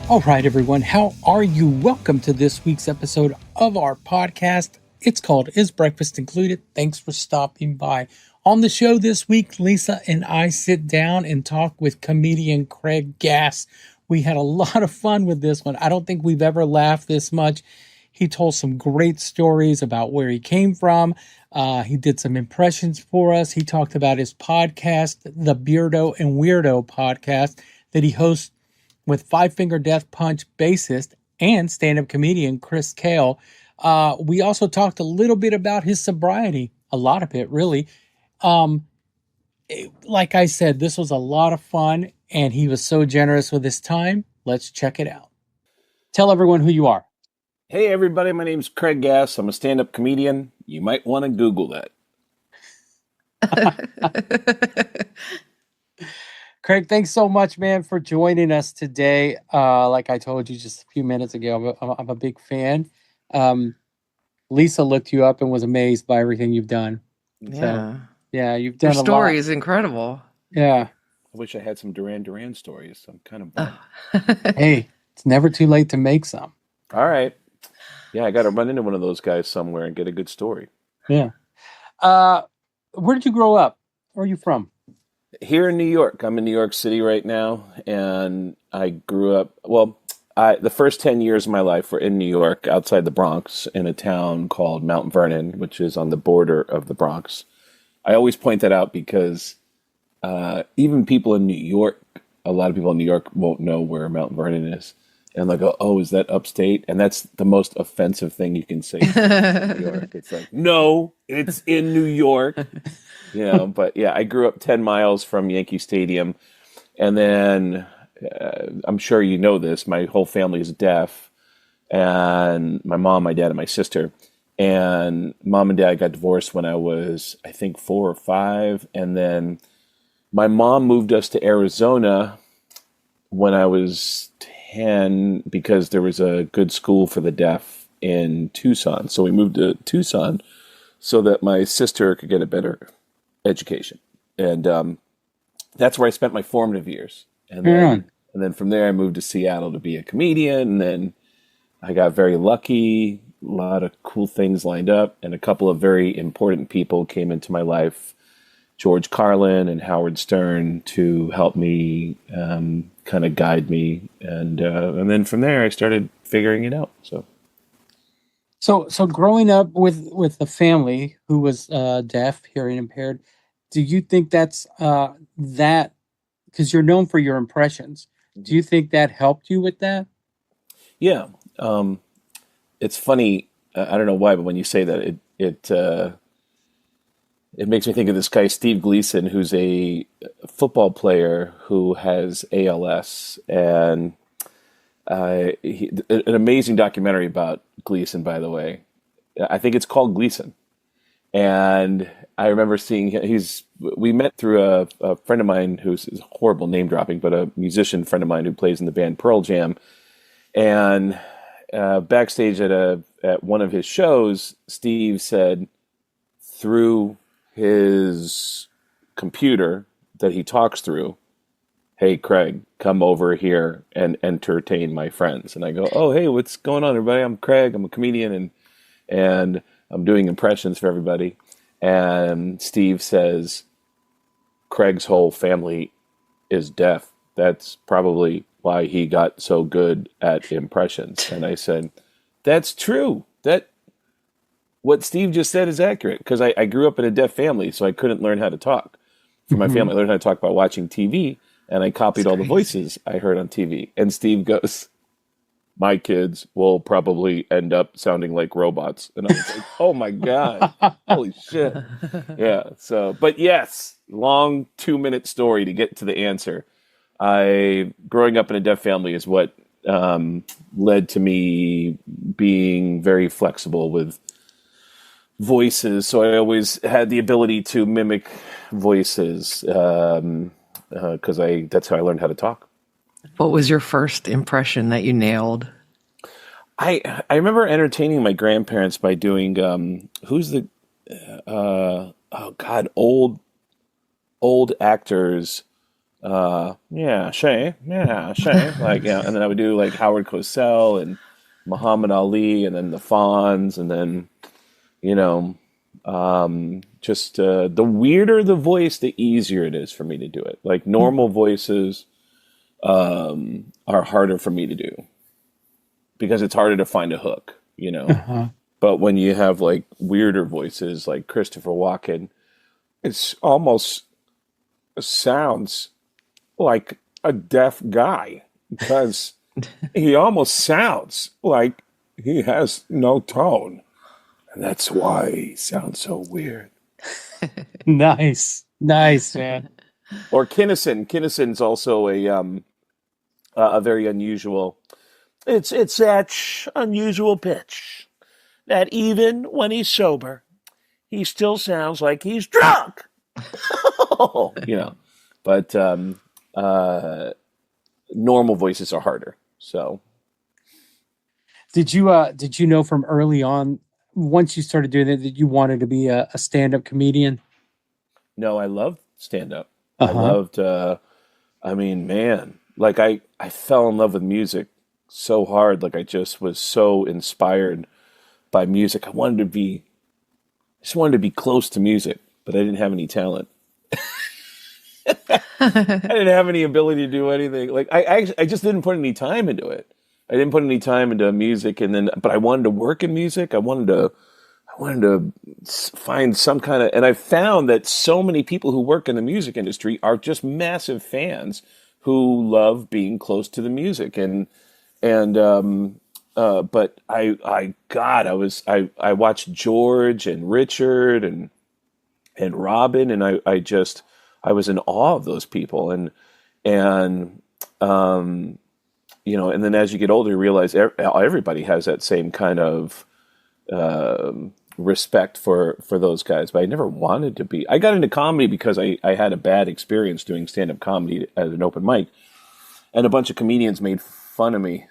All right, everyone, how are you? Welcome to this week's episode of our podcast. It's called Is Breakfast Included? Thanks for stopping by. On the show this week, Lisa and I sit down and talk with comedian Craig Gass. We had a lot of fun with this one. I don't think we've ever laughed this much. He told some great stories about where he came from. He did some impressions for us. He talked about his podcast, the Beardo and Weirdo podcast that he hosts with Five Finger Death Punch bassist and stand-up comedian Chris Kale. We also talked a little bit about his sobriety, a lot of it, really. Like I said, this was a lot of fun, and he was so generous with his time. Let's check it out. Tell everyone who you are. Hey, everybody. My name's Craig Gass. I'm a stand-up comedian. You might want to Google that. Craig, thanks so much, man, for joining us today. Like I told you just a few minutes ago, I'm a big fan. Lisa looked you up and was amazed by everything you've done. Yeah. So, yeah, you've done Your a lot. story is incredible. Yeah. I wish I had some Duran Duran stories. I'm kind of bummed. Hey, it's never too late to make some. All right. Yeah, I got to run into one of those guys somewhere and get a good story. Yeah. Where did you grow up? Where are you from? Here in New York. I'm in New York City right now, and I grew up, the first 10 years of my life were in New York, outside the Bronx, in a town called Mount Vernon, which is on the border of the Bronx. I always point that out because even people in New York, a lot of people in New York won't know where Mount Vernon is. And they'll go, oh, is that upstate? And that's the most offensive thing you can say to New York. It's like, no, it's in New York. But yeah, I grew up 10 miles from Yankee Stadium. And then I'm sure you know this, my whole family is deaf. And my mom, my dad, and my sister. And mom and dad got divorced when I was, I think, 4 or 5. And then my mom moved us to Arizona when I was 10 because there was a good school for the deaf in Tucson. So we moved to Tucson so that my sister could get a better education. And that's where I spent my formative years. And then from there I moved to Seattle to be a comedian. And then I got very lucky. A lot of cool things lined up. And a couple of very important people came into my life. George Carlin and Howard Stern to help me kind of guide me. And then from there I started figuring it out. So growing up with a family who was deaf, hearing impaired, do you think that's that, because you're known for your impressions, do you think that helped you with that? Yeah. It's funny. I don't know why, but when you say that, it makes me think of this guy, Steve Gleason, who's a football player who has ALS. And an amazing documentary about Gleason, by the way. I think it's called Gleason. And I remember seeing we met through a friend of mine who's horrible name dropping, but a musician friend of mine who plays in the band Pearl Jam. And backstage at one of his shows, Steve said through his computer that he talks through, hey, Craig, come over here and entertain my friends. And I go, oh, hey, what's going on, everybody? I'm Craig. I'm a comedian, and I'm doing impressions for everybody. And Steve says, Craig's whole family is deaf. That's probably why he got so good at impressions. And I said, that's true. What Steve just said is accurate, because I grew up in a deaf family, so I couldn't learn how to talk for my family. I learned how to talk by watching TV, and I copied all the voices I heard on TV. And Steve goes, my kids will probably end up sounding like robots. And I was like, oh my God, holy shit. Yeah. So, but yes, long 2-minute story to get to the answer. Growing up in a deaf family is what led to me being very flexible with voices. So I always had the ability to mimic voices because that's how I learned how to talk. What was your first impression that you nailed? I remember entertaining my grandparents by doing old actors Yeah, Shay, yeah, Shay, like, yeah, and then I would do like Howard Cosell and Muhammad Ali, and then the Fonz, and then you know, just the weirder the voice, the easier it is for me to do it. Like normal voices are harder for me to do because it's harder to find a hook, you know. Uh-huh. But when you have like weirder voices like Christopher Walken, it's almost sounds like a deaf guy because he almost sounds like he has no tone. And that's why he sounds so weird. Nice. Nice, man. Or Kinnison. Kinnison's also a very unusual. It's that unusual pitch that even when he's sober, he still sounds like he's drunk. You know, but normal voices are harder. So Did you know from early on, once you started doing it, that you wanted to be a stand-up comedian? no, I loved stand up. I Uh-huh. loved. I mean, man, like I fell in love with music so hard. Like I just was so inspired by music. Just wanted to be close to music, but I didn't have any talent. I didn't have any ability to do anything. Like I just didn't put any time into it. I didn't put any time into music, and then, but I wanted to work in music. I wanted to find some kind of, and I found that so many people who work in the music industry are just massive fans who love being close to the music, but I watched George and Richard and Robin, and I was in awe of those people, and and then as you get older, you realize everybody has that same kind of respect for those guys. But I never wanted to be. I got into comedy because I had a bad experience doing stand up comedy at an open mic, and a bunch of comedians made fun of me.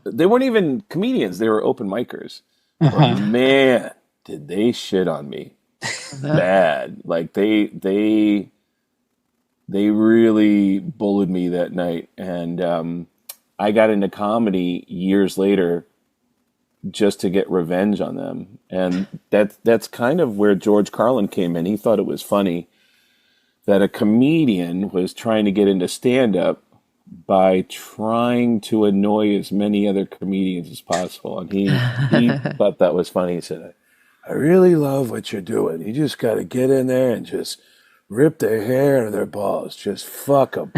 They weren't even comedians; they were open micers. But Uh-huh. man, did they shit on me bad? Like they really bullied me that night, and I got into comedy years later just to get revenge on them, and that's kind of where George Carlin came in. He thought it was funny that a comedian was trying to get into stand up by trying to annoy as many other comedians as possible, and he thought that was funny. He said, "I really love what you're doing. You just got to get in there and just rip their hair out of their balls. Just fuck them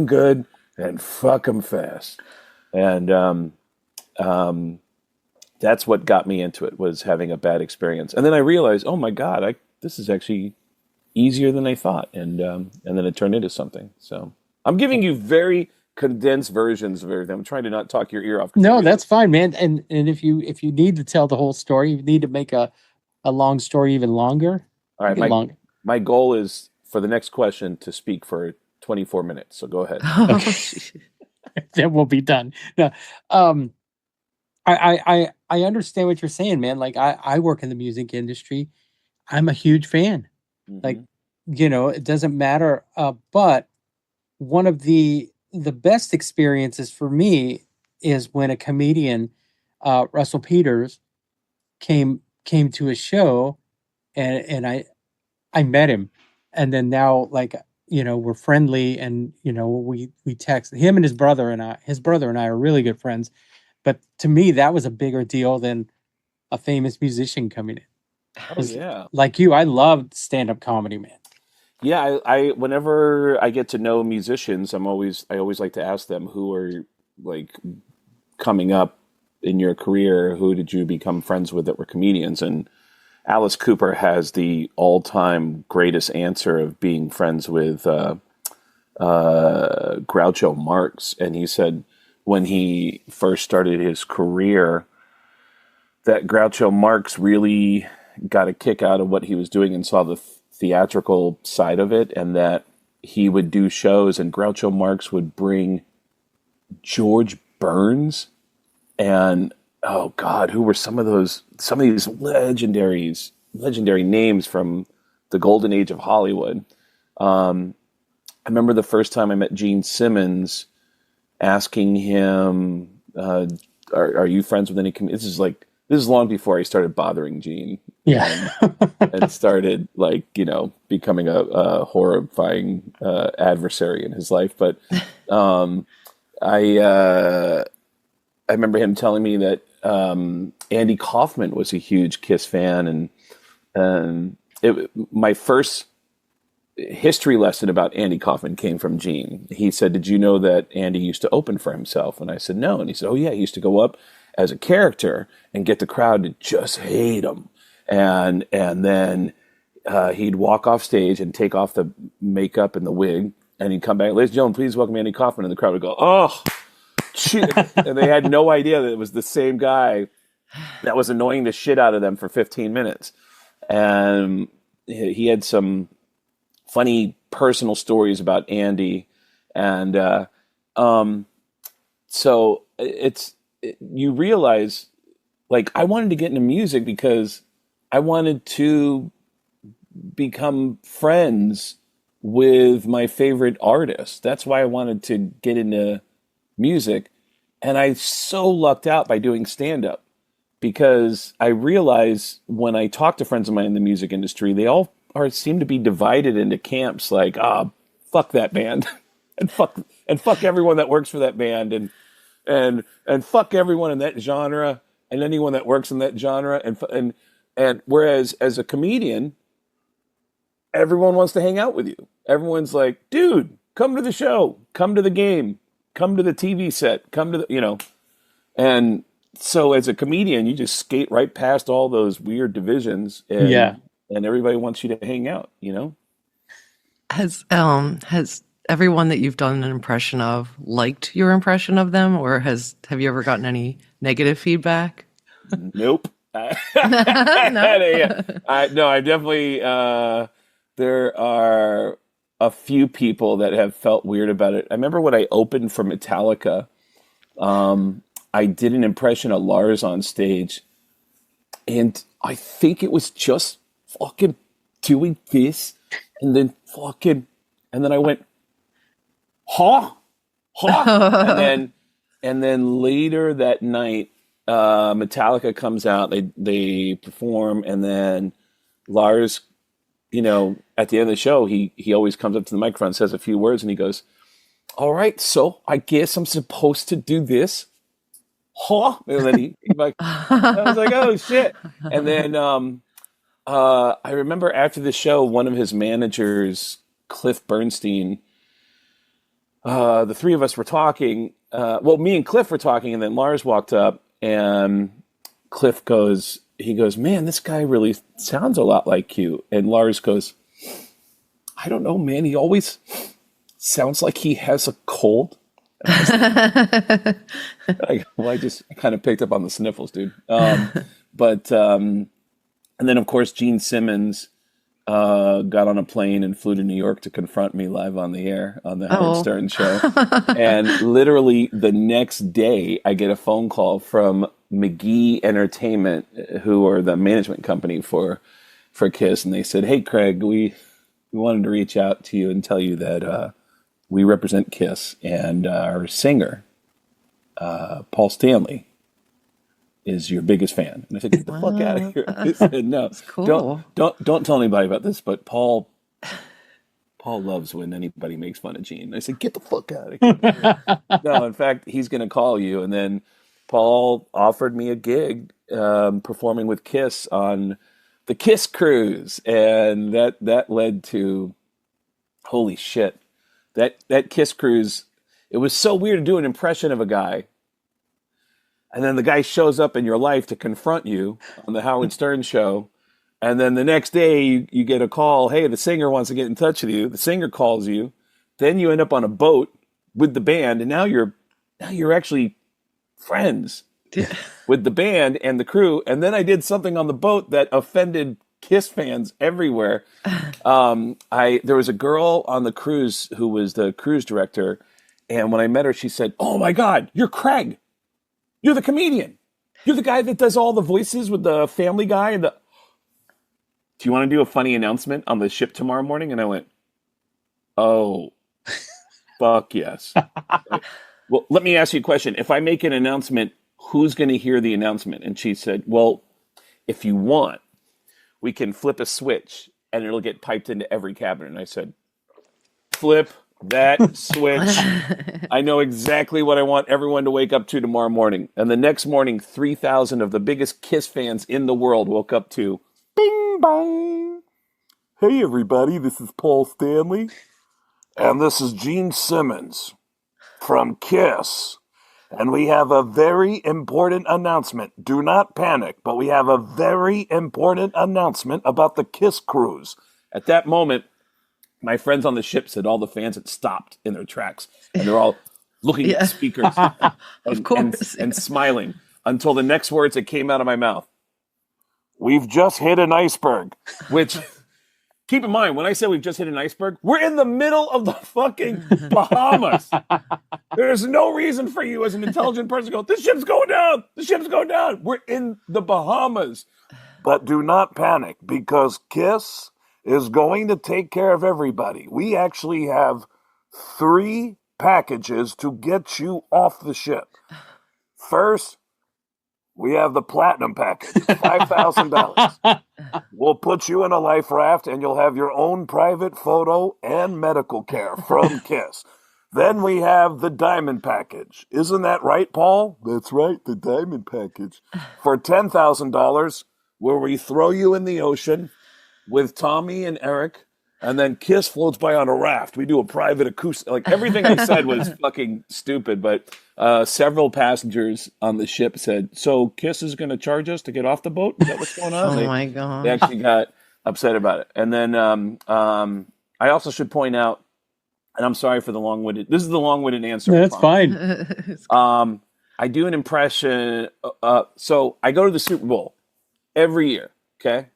good, and fuck them fast." And that's what got me into it, was having a bad experience. And then I realized, oh my God, this is actually easier than I thought. And then it turned into something. So I'm giving you very condensed versions of everything. I'm trying to not talk your ear off. No, that's fine, man. And if you need to tell the whole story, you need to make a long story even longer. All right. Make it longer. My goal is for the next question to speak for 24 minutes. So go ahead. Then we'll be done. No, I understand what you're saying, man. Like I work in the music industry. I'm a huge fan. Like, it doesn't matter. But one of the best experiences for me is when a comedian, Russell Peters, came to a show, and I met him, and then now, like, we're friendly, and we text. Him and his brother and I are really good friends. But to me, that was a bigger deal than a famous musician coming in. Oh 'Cause yeah. like you, I loved stand-up comedy, man. Yeah, I whenever I get to know musicians, I always like to ask them, who are like coming up in your career, who did you become friends with that were comedians? And Alice Cooper has the all-time greatest answer of being friends with Groucho Marx, and he said when he first started his career that Groucho Marx really got a kick out of what he was doing and saw the theatrical side of it, and that he would do shows and Groucho Marx would bring George Burns and, oh God, who were some of these legendary names from the golden age of Hollywood. remember the first time I met Gene Simmons, asking him, "Are you friends with any?" This is long before I started bothering Gene. Yeah. And started becoming a horrifying adversary in his life. But I remember him telling me that Andy Kaufman was a huge Kiss fan, and my first history lesson about Andy Kaufman came from Gene. He said, "Did you know that Andy used to open for himself?" And I said, "No." And he said, "Oh yeah, he used to go up as a character and get the crowd to just hate him, and then he'd walk off stage and take off the makeup and the wig, and he'd come back, 'Ladies and gentlemen, please welcome Andy Kaufman,' and the crowd would go, 'Oh, shit.'" And they had no idea that it was the same guy that was annoying the shit out of them for 15 minutes. And he had some funny personal stories about Andy. And so you realize, like, I wanted to get into music because I wanted to become friends with my favorite artists. That's why I wanted to get into music. And I so lucked out by doing stand-up, because I realize when I talk to friends of mine in the music industry, they all seem to be divided into camps, like, fuck that band, and fuck everyone that works for that band, and fuck everyone in that genre, and anyone that works in that genre, and whereas as a comedian, everyone wants to hang out with you. Everyone's like, "Dude, come to the show, come to the game, come to the TV set, come to the," and so as a comedian, you just skate right past all those weird divisions, and everybody wants you to hang out, Has everyone that you've done an impression of liked your impression of them, or have you ever gotten any negative feedback? Nope. No? No, I definitely, there are a few people that have felt weird about it. I remember when I opened for Metallica, I did an impression of Lars on stage, and I think it was just fucking doing this, and then I went, "Huh? And then later that night, Metallica comes out, they perform, and then Lars, at the end of the show, he always comes up to the microphone, says a few words, and he goes, "All right, so I guess I'm supposed to do this. Huh?" And then he like, I was like, "Oh shit!" And then I remember after the show, one of his managers, Cliff Bernstein, the three of us were talking. Me and Cliff were talking, and then Lars walked up, and Cliff goes, "Man, this guy really sounds a lot like you." And Lars goes, "I don't know, man. He always sounds like he has a cold." I just kind of picked up on the sniffles, dude. And then of course Gene Simmons got on a plane and flew to New York to confront me live on the air on the Howard Stern show. And literally the next day, I get a phone call from McGee Entertainment, who are the management company for Kiss, and they said, "Hey, Craig, we wanted to reach out to you and tell you that we represent Kiss, and our singer, Paul Stanley, is your biggest fan." And I said, "Get the fuck out of here." I said, "No, cool. Don't tell anybody about this, but Paul loves when anybody makes fun of Gene." I said, "Get the fuck out of here." No, in fact, he's going to call you. And then Paul offered me a gig performing with Kiss on the Kiss Cruise, and that led to, holy shit. That Kiss Cruise, it was so weird to do an impression of a guy, and then the guy shows up in your life to confront you on the Howard Stern show, and then the next day you get a call, "Hey, the singer wants to get in touch with you." The singer calls you, then you end up on a boat with the band, and now you're actually friends with the band and the crew. And then I did something on the boat that offended Kiss fans everywhere. There was a girl on the cruise who was the cruise director, and when I met her, she said, "Oh my God, you're Craig. You're the comedian. You're the guy that does all the voices with the Family Guy and the. Do you want to do a funny announcement on the ship tomorrow morning?" And I went, "Oh, Fuck yes. Well, let me ask you a question. If I make an announcement, who's going to hear the announcement? And she said, well, if you want, we can flip a switch and it'll get piped into every cabinet. And I said, flip that switch. I know exactly what I want everyone to wake up to tomorrow morning. And the next morning, 3,000 of the biggest Kiss fans in the world woke up to bing bong. Hey, everybody, this is Paul Stanley. And this is Gene Simmons from Kiss. And we have a very important announcement. Do not panic, but we have a very important announcement about the Kiss cruise. At that moment, my friends on the ship said all the fans had stopped in their tracks. And they're all looking at the speakers and smiling until the next words that came out of my mouth. We've just hit an iceberg, which... Keep in mind, when I say we've just hit an iceberg, we're in the middle of the fucking Bahamas. There's no reason for you as an intelligent person to go, this ship's going down. The ship's going down. We're in the Bahamas. But do not panic, because Kiss is going to take care of everybody. We actually have 3 packages to get you off the ship. First, we have the platinum package, $5,000. We'll put you in a life raft and you'll have your own private photo and medical care from Kiss. Then we have the diamond package. Isn't that right, Paul? That's right, the diamond package. For $10,000, where we throw you in the ocean with Tommy and Eric, and then Kiss floats by on a raft. We do a private acoustic. Like, everything I said was fucking stupid, but several passengers on the ship said, so Kiss is going to charge us to get off the boat? Is that what's going on? My God. They actually got upset about it. And then I also should point out, and I'm sorry for the long-winded, this is the long-winded answer. That's fine. I do an impression. So I go to the Super Bowl every year, okay?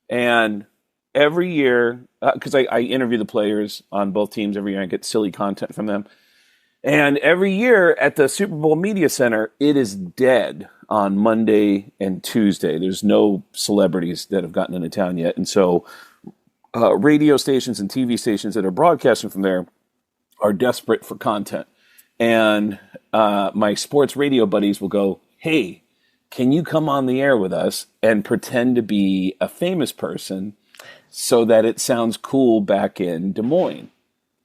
And every year, because I interview the players on both teams every year, I get silly content from them. And every year at the Super Bowl Media Center, it is dead on Monday and Tuesday. There's no celebrities that have gotten into town yet. And so radio stations and TV stations that are broadcasting from there are desperate for content. And my sports radio buddies will go, hey, can you come on the air with us and pretend to be a famous person so that it sounds cool back in Des Moines,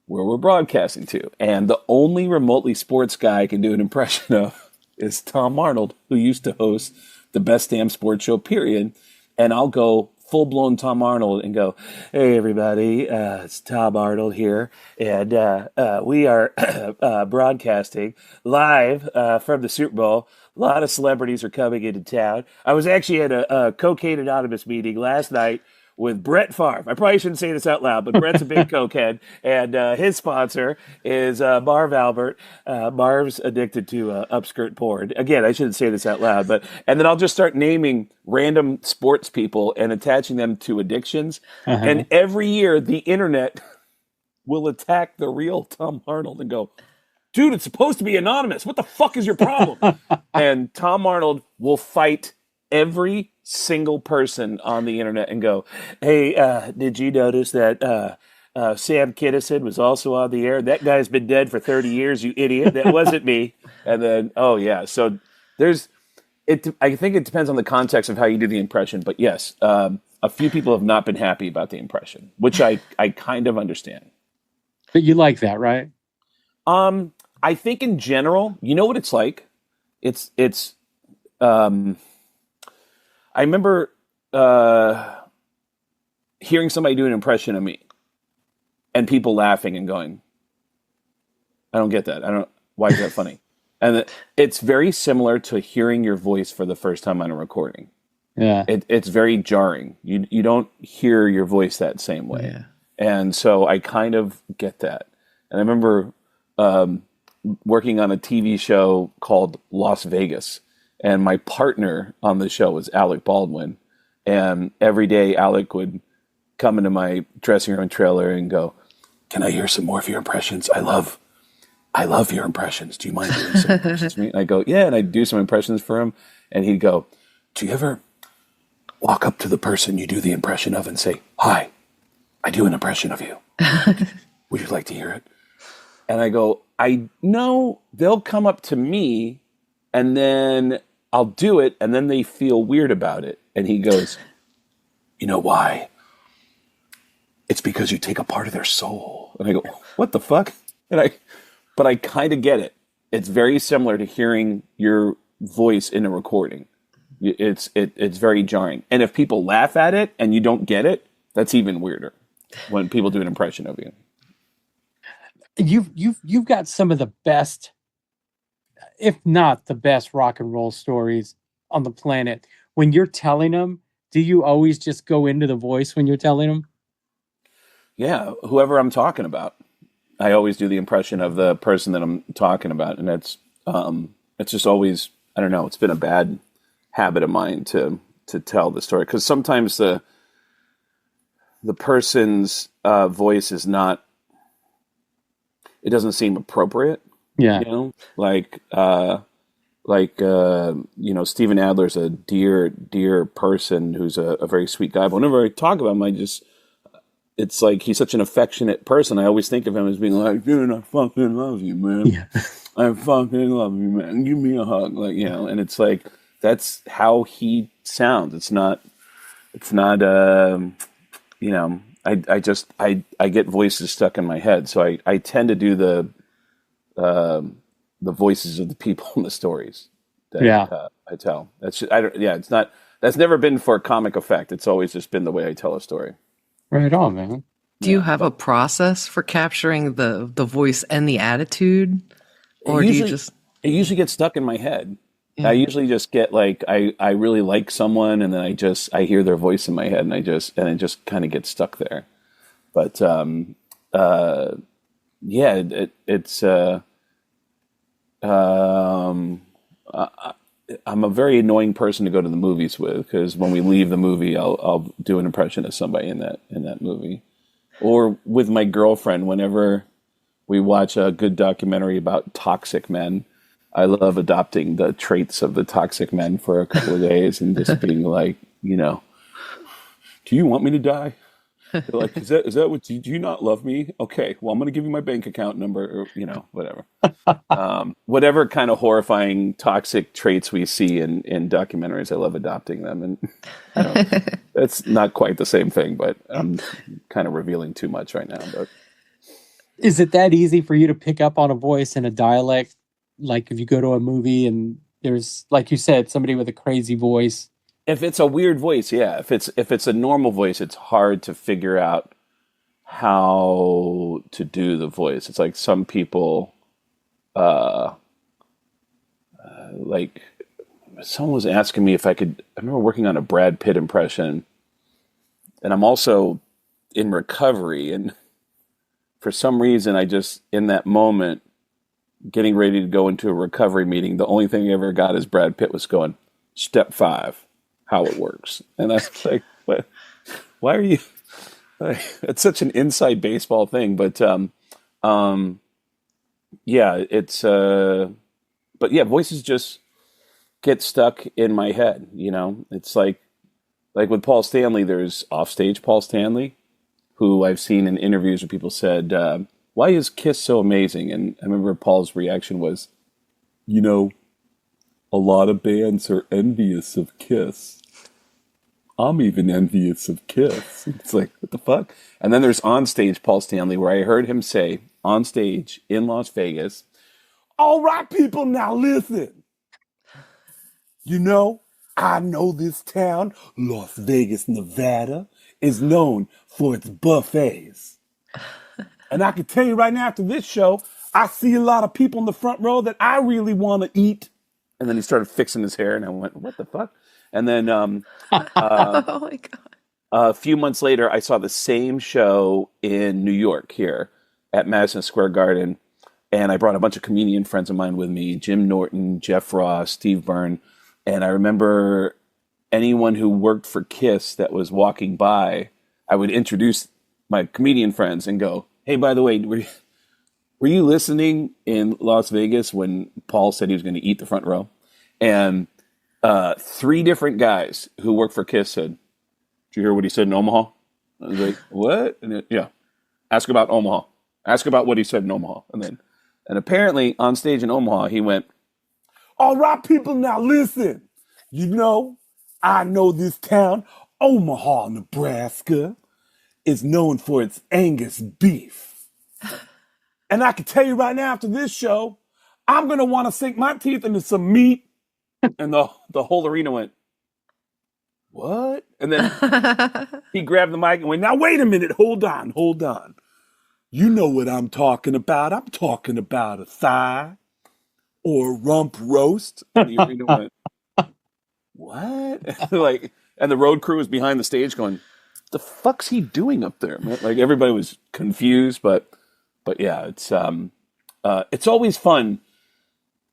where we're broadcasting to? And the only remotely sports guy I can do an impression of is Tom Arnold, who used to host the Best Damn Sports Show, period. And I'll go full-blown Tom Arnold and go, hey, everybody, it's Tom Arnold here, and we are broadcasting live from the Super Bowl. A lot of celebrities are coming into town. I was actually at a Cocaine Anonymous meeting last night with Brett Favre. I probably shouldn't say this out loud, but Brett's a big cokehead, and his sponsor is Marv Albert. Marv's addicted to upskirt porn. Again, I shouldn't say this out loud, and then I'll just start naming random sports people and attaching them to addictions. Uh-huh. And every year, the internet will attack the real Tom Arnold and go, dude, it's supposed to be anonymous. What the fuck is your problem? And Tom Arnold will fight every single person on the internet and go, hey, did you notice that Sam Kinison was also on the air? That guy's been dead for 30 years, you idiot. That wasn't me. And then, oh, yeah. So I think it depends on the context of how you do the impression. But yes, a few people have not been happy about the impression, which I kind of understand. But you like that, right? I think in general, you know what it's like? I remember hearing somebody do an impression of me and people laughing and going, I don't get that. Why is that funny? And it's very similar to hearing your voice for the first time on a recording. Yeah. It's very jarring. You don't hear your voice that same way. Yeah. And so I kind of get that. And I remember working on a TV show called Las Vegas. And my partner on the show was Alec Baldwin. And every day Alec would come into my dressing room trailer and go, can I hear some more of your impressions? I love your impressions. Do you mind doing some impressions for me? And I go, yeah. And I'd do some impressions for him. And he'd go, do you ever walk up to the person you do the impression of and say, hi, I do an impression of you. Would you like to hear it? And I go, I know they'll come up to me and then I'll do it and then they feel weird about it. And he goes, you know why? It's because you take a part of their soul. And I go, what the fuck? But I kind of get it. It's very similar to hearing your voice in a recording. It's very jarring. And if people laugh at it and you don't get it, that's even weirder when people do an impression of you. You've got some of the best, if not the best, rock and roll stories on the planet. When you're telling them, do you always just go into the voice when you're telling them? Yeah, whoever I'm talking about, I always do the impression of the person that I'm talking about, and it's just always, I don't know. It's been a bad habit of mine to tell the story because sometimes the person's voice is not. It doesn't seem appropriate. Yeah. You know, Steven Adler's a dear person who's a very sweet guy. But whenever I talk about him, it's like he's such an affectionate person. I always think of him as being like, dude, I fucking love you, man. Yeah. I fucking love you, man. Give me a hug. Like, you know, and it's like, that's how he sounds. It's not, you know, I get voices stuck in my head. So I tend to do the voices of the people in the stories that I tell. That's never been for comic effect. It's always just been the way I tell a story. Right on, man. Do you have a process for capturing the voice and the attitude? Or do you just... It usually gets stuck in my head. Yeah. I usually just get like, I really like someone and then I hear their voice in my head and it just kind of gets stuck there. But, I'm a very annoying person to go to the movies with because when we leave the movie, I'll do an impression of somebody in that movie, or with my girlfriend. Whenever we watch a good documentary about toxic men, I love adopting the traits of the toxic men for a couple of days and just being like, you know, do you want me to die? They're like, is that what do you not love me? Okay, well, I'm going to give you my bank account number, or, you know, whatever. Whatever kind of horrifying toxic traits we see in documentaries, I love adopting them. And I don't, it's not quite the same thing, but I'm kind of revealing too much right now. But is it that easy for you to pick up on a voice in a dialect? Like if you go to a movie and there's, like you said, somebody with a crazy voice. If it's a weird voice, yeah. If it's a normal voice, it's hard to figure out how to do the voice. It's like some people, like someone was asking me if I could. I remember working on a Brad Pitt impression, and I'm also in recovery. And for some reason, I just in that moment, getting ready to go into a recovery meeting, the only thing I ever got is Brad Pitt was going, "Step 5. How it works." And I was like, what? Why are you? It's such an inside baseball thing, but yeah, it's but yeah, voices just get stuck in my head. You know, it's like with Paul Stanley. There's offstage Paul Stanley, who I've seen in interviews where people said, "Why is Kiss so amazing?" And I remember Paul's reaction was, "You know, a lot of bands are envious of Kiss. I'm even envious of Kiss." It's like, what the fuck? And then there's onstage Paul Stanley, where I heard him say on stage in Las Vegas, "All right, people, now listen. You know, I know this town, Las Vegas, Nevada, is known for its buffets. And I can tell you right now after this show, I see a lot of people in the front row that I really want to eat." And then he started fixing his hair, and I went, what the fuck? And then oh my God. A few months later, I saw the same show in New York here at Madison Square Garden. And I brought a bunch of comedian friends of mine with me, Jim Norton, Jeff Ross, Steve Byrne. And I remember anyone who worked for Kiss that was walking by, I would introduce my comedian friends and go, "Hey, by the way, were you listening in Las Vegas when Paul said he was going to eat the front row?" And 3 different guys who work for Kiss said, "Did you hear what he said in Omaha?" I was like, "What?" And yeah, ask about Omaha. Ask about what he said in Omaha. And apparently on stage in Omaha, he went, all right, people, now listen. You know, I know this town, Omaha, Nebraska, is known for its Angus beef. And I can tell you right now, after this show, I'm going to want to sink my teeth into some meat. And the whole arena went, what? And then he grabbed the mic and went, now, wait a minute. Hold on. You know what I'm talking about. I'm talking about a thigh or a rump roast. And the arena went, what? Like, and the road crew was behind the stage going, the fuck's he doing up there, man? Like, everybody was confused, but yeah, it's always fun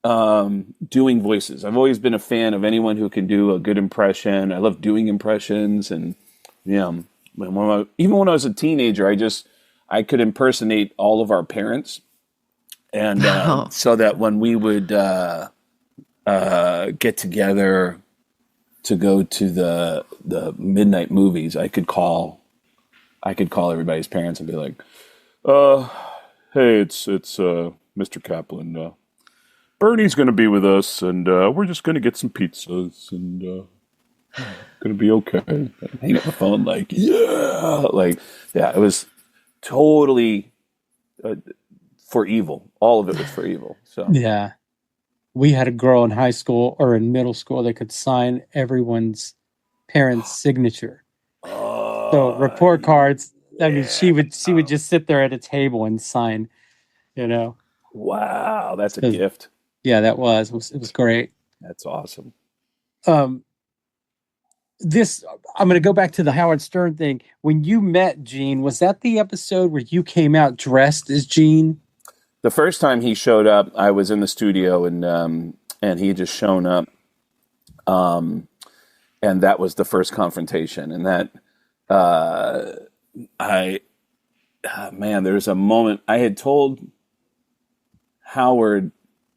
doing voices. I've always been a fan of anyone who can do a good impression. I love doing impressions, and yeah, even when I was a teenager, I could impersonate all of our parents, and so that when we would get together to go to the midnight movies, I could call everybody's parents and be like, hey, it's Mr. Kaplan. Bernie's going to be with us, and we're just going to get some pizzas, and going to be okay. Hang up the phone, like, yeah, it was totally for evil. All of it was for evil. So Yeah. We had a girl in high school or in middle school that could sign everyone's parents' signature. So report cards. I mean, she would just sit there at a table and sign, you know. Wow, that's a gift. Yeah, that was. It was great. That's awesome. I'm going to go back to the Howard Stern thing. When you met Gene, was that the episode where you came out dressed as Gene? The first time he showed up, I was in the studio, and he had just shown up, and that was the first confrontation. And that there was a moment I had told Howard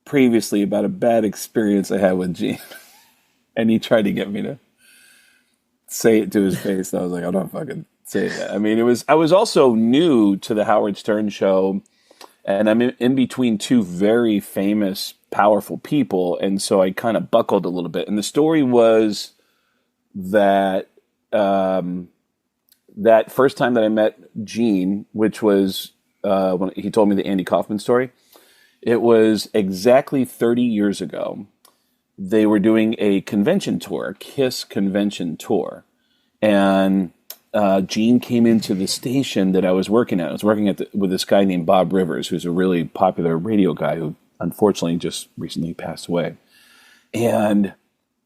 previously about a bad experience I had with Gene, and he tried to get me to say it to his face. And I was like, I'm not fucking saying that. I mean, I was also new to the Howard Stern show, and I'm in between two very famous, powerful people, and so I kind of buckled a little bit. And the story was that that first time that I met Gene, which was when he told me the Andy Kaufman story, it was exactly 30 years ago. They were doing a convention tour, a KISS convention tour. And Gene came into the station that I was working at. I was working with this guy named Bob Rivers, who's a really popular radio guy who unfortunately just recently passed away. And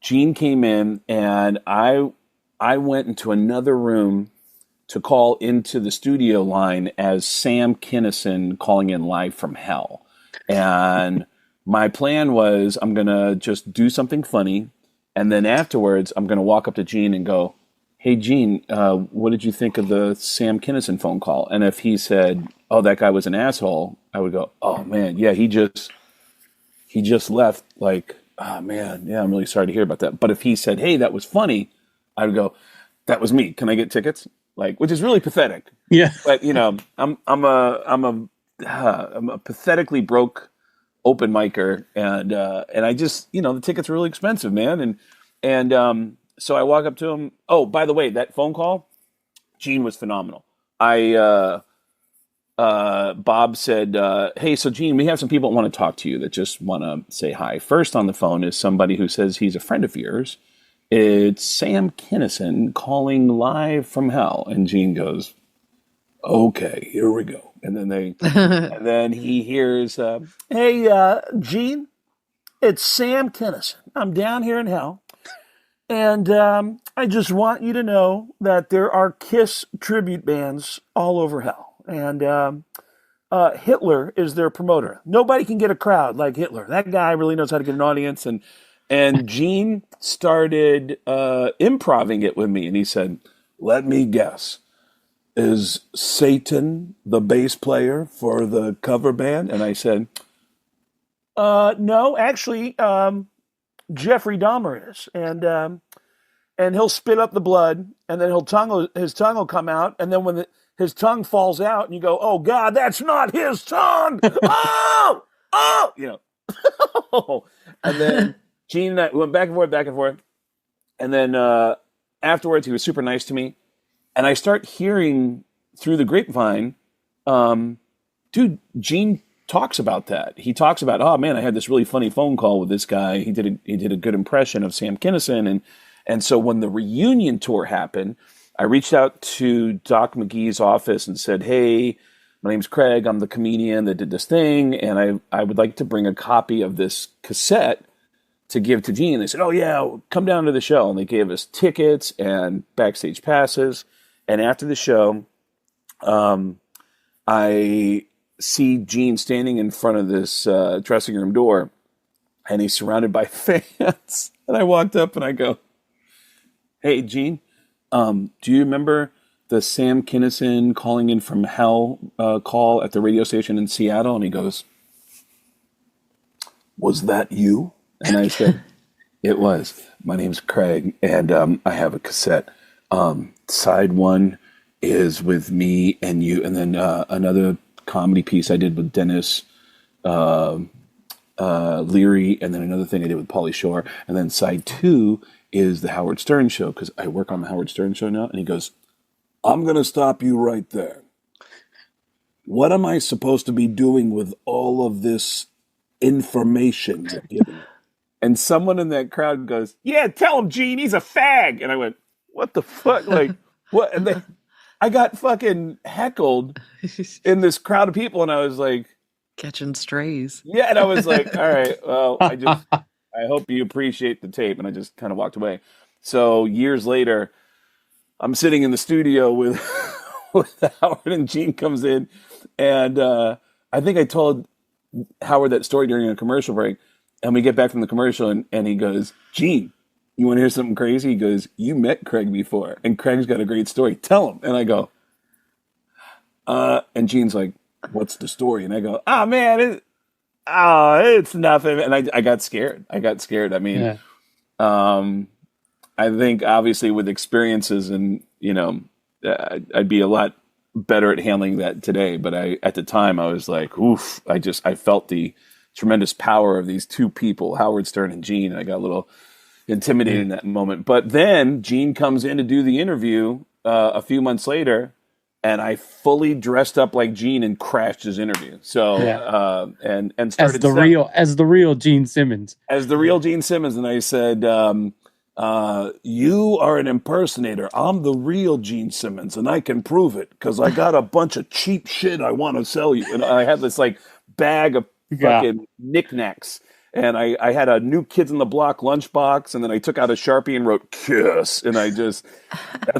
Gene came in, and I went into another room to call into the studio line as Sam Kinison calling in live from hell. And my plan was, I'm going to just do something funny, and then afterwards I'm going to walk up to Gene and go, hey, Gene, what did you think of the Sam Kinison phone call? And if he said, oh, that guy was an asshole, I would go, oh, man, yeah, he just left, like, oh, man, yeah, I'm really sorry to hear about that. But if he said, hey, that was funny, I would go, that was me. Can I get tickets? Like, which is really pathetic. Yeah. But, I'm a pathetically broke open micer, and I just, the tickets are really expensive, man. And so I walk up to him. Oh, by the way, that phone call, Gene was phenomenal. Bob said, hey, so Gene, we have some people that want to talk to you that just want to say hi. First on the phone is somebody who says he's a friend of yours. It's Sam Kinison calling live from hell. And Gene goes, okay, here we go. And then and then he hears, hey, Gene, it's Sam Kinison. I'm down here in hell. And I just want you to know that there are KISS tribute bands all over hell. And Hitler is their promoter. Nobody can get a crowd like Hitler. That guy really knows how to get an audience. And Gene started improvising it with me. And he said, let me guess. Is Satan the bass player for the cover band? And I said, no, actually, Jeffrey Dahmer is. And he'll spit up the blood, and then his tongue will come out. And then his tongue falls out, and you go, "Oh God, that's not his tongue!" Oh, and then Gene and I we went back and forth, and then afterwards he was super nice to me, and I start hearing through the grapevine, dude, Gene talks about that. He talks about, oh man, I had this really funny phone call with this guy. He did a good impression of Sam Kinison, and so when the reunion tour happened, I reached out to Doc McGee's office and said, hey, my name's Craig. I'm the comedian that did this thing, and I would like to bring a copy of this cassette to give to Gene. They said, oh yeah, come down to the show. And they gave us tickets and backstage passes. And after the show, I see Gene standing in front of this dressing room door, and he's surrounded by fans. And I walked up and I go, hey, Gene, do you remember the Sam Kinison calling in from hell call at the radio station in Seattle? And he goes, was that you? And I said, it was. My name's Craig, and I have a cassette. Side one is with me and you, and then another comedy piece I did with Dennis Leary, and then another thing I did with Pauly Shore, and then side two is the Howard Stern show, because I work on the Howard Stern show now. And he goes, I'm going to stop you right there. What am I supposed to be doing with all of this information you're giving? And someone in that crowd goes, yeah, tell him, Gene, he's a fag. And I went, what the fuck? Like, what? And then I got fucking heckled in this crowd of people. And I was like, catching strays. Yeah. And I was like, all right, well, I hope you appreciate the tape. And I just kind of walked away. So years later, I'm sitting in the studio with Howard, and Gene comes in. And I think I told Howard that story during a commercial break. And we get back from the commercial, and he goes, Gene, you want to hear something crazy? He goes, you met Craig before, and Craig's got a great story. Tell him. And I go, and Gene's like, what's the story? And I go, oh, man, it's nothing. And I got scared. I mean, yeah. I think obviously with experiences and, I'd be a lot better at handling that today. But at the time I was like, oof, I felt the tremendous power of these two people, Howard Stern and Gene. And I got a little intimidated in that moment. But then Gene comes in to do the interview a few months later, and I fully dressed up like Gene and crashed his interview. So and started as the real Gene Simmons. As the real Gene Simmons. And I said, you are an impersonator. I'm the real Gene Simmons, and I can prove it because I got a bunch of cheap shit I want to sell you. And I had this like bag of fucking knickknacks. And I had a New Kids on the Block lunchbox, and then I took out a Sharpie and wrote "Kiss," and that's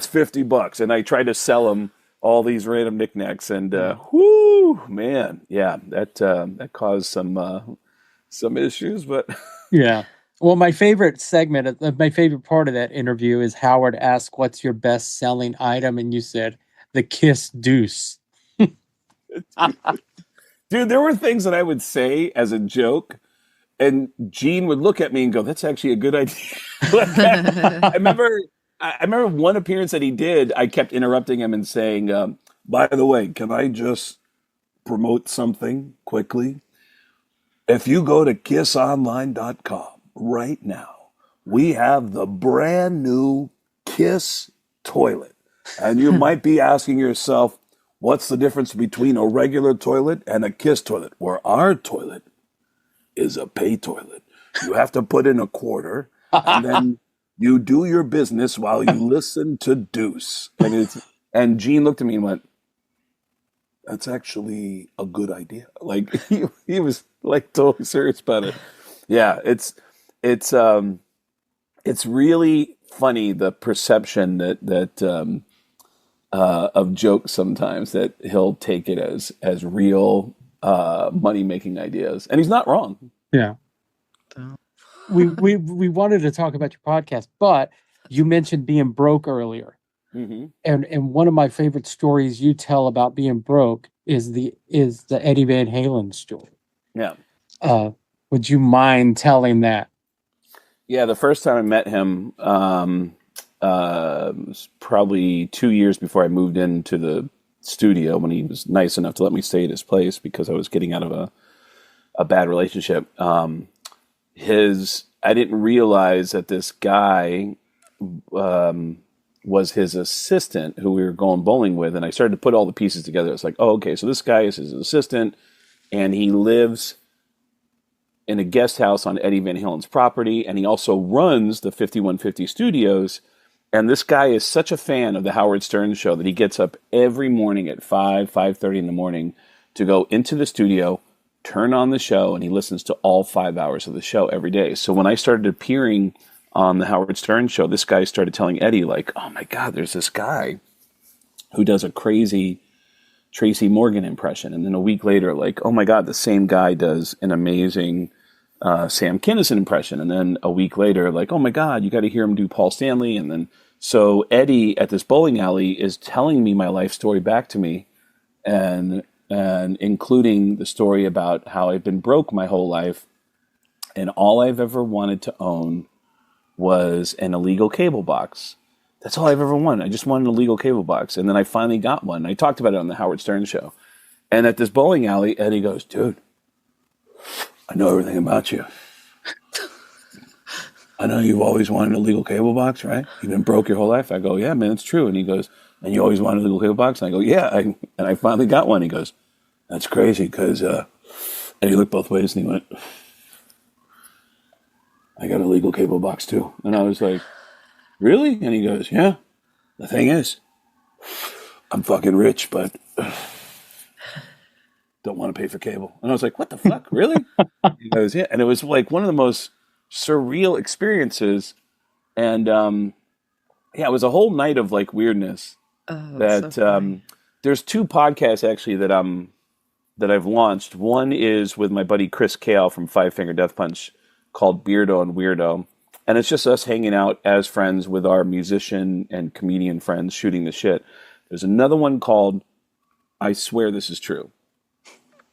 $50. And I tried to sell him all these random knickknacks, and whoo, man, yeah, that caused some issues, but yeah. Well, my favorite segment, my favorite part of that interview is Howard asked, "What's your best-selling item?" And you said, "The Kiss Deuce." Dude, there were things that I would say as a joke, and Gene would look at me and go, that's actually a good idea. I remember one appearance that he did, I kept interrupting him and saying, by the way, can I just promote something quickly? If you go to kissonline.com right now, we have the brand new Kiss toilet. And you might be asking yourself, what's the difference between a regular toilet and a Kiss toilet? Where our toilet is a pay toilet. You have to put in a quarter, and then you do your business while you listen to Deuce. And Gene looked at me and went, that's actually a good idea. Like he was like totally serious about it. Yeah, it's really funny, the perception that of jokes sometimes, that he'll take it as real money making ideas, and he's not wrong. Yeah. We wanted to talk about your podcast, but you mentioned being broke earlier. Mm-hmm. And one of my favorite stories you tell about being broke is the Eddie Van Halen story. Yeah. Would you mind telling that? Yeah, the first time I met him was probably 2 years before I moved into the studio when he was nice enough to let me stay at his place because I was getting out of a bad relationship. I didn't realize that this guy was his assistant who we were going bowling with, and I started to put all the pieces together. It's like, oh, okay, so this guy is his assistant, and he lives in a guest house on Eddie Van Halen's property, and he also runs the 5150 Studios. And this guy is such a fan of the Howard Stern show that he gets up every morning at 5:30 in the morning to go into the studio, turn on the show, and he listens to all 5 hours of the show every day. So when I started appearing on the Howard Stern show, this guy started telling Eddie, like, oh my God, there's this guy who does a crazy Tracy Morgan impression. And then a week later, like, oh my God, the same guy does an amazing Sam Kinison impression. And then a week later, like, oh my God, you got to hear him do Paul Stanley. And then, so Eddie at this bowling alley is telling me my life story back to me, and including the story about how I've been broke my whole life. And all I've ever wanted to own was an illegal cable box. That's all I've ever wanted. I just wanted an illegal cable box. And then I finally got one. I talked about it on the Howard Stern show. And at this bowling alley, Eddie goes, dude, I know everything about you. I know you've always wanted an illegal cable box, right? You've been broke your whole life. I go, yeah, man, it's true. And he goes, and you always wanted a illegal cable box? And I go, yeah. And I finally got one. He goes, that's crazy, because, and he looked both ways and he went, I got a legal cable box too. And I was like, really? And he goes, yeah. The thing is, I'm fucking rich, but don't want to pay for cable. And I was like, what the fuck? Really? He goes, yeah. And it was like one of the most surreal experiences. And yeah, it was a whole night of like weirdness. That so there's two podcasts actually that I've launched. One is with my buddy Chris Kale from Five Finger Death Punch, called Beardo and Weirdo. And it's just us hanging out as friends with our musician and comedian friends shooting the shit. There's another one called I Swear This Is True.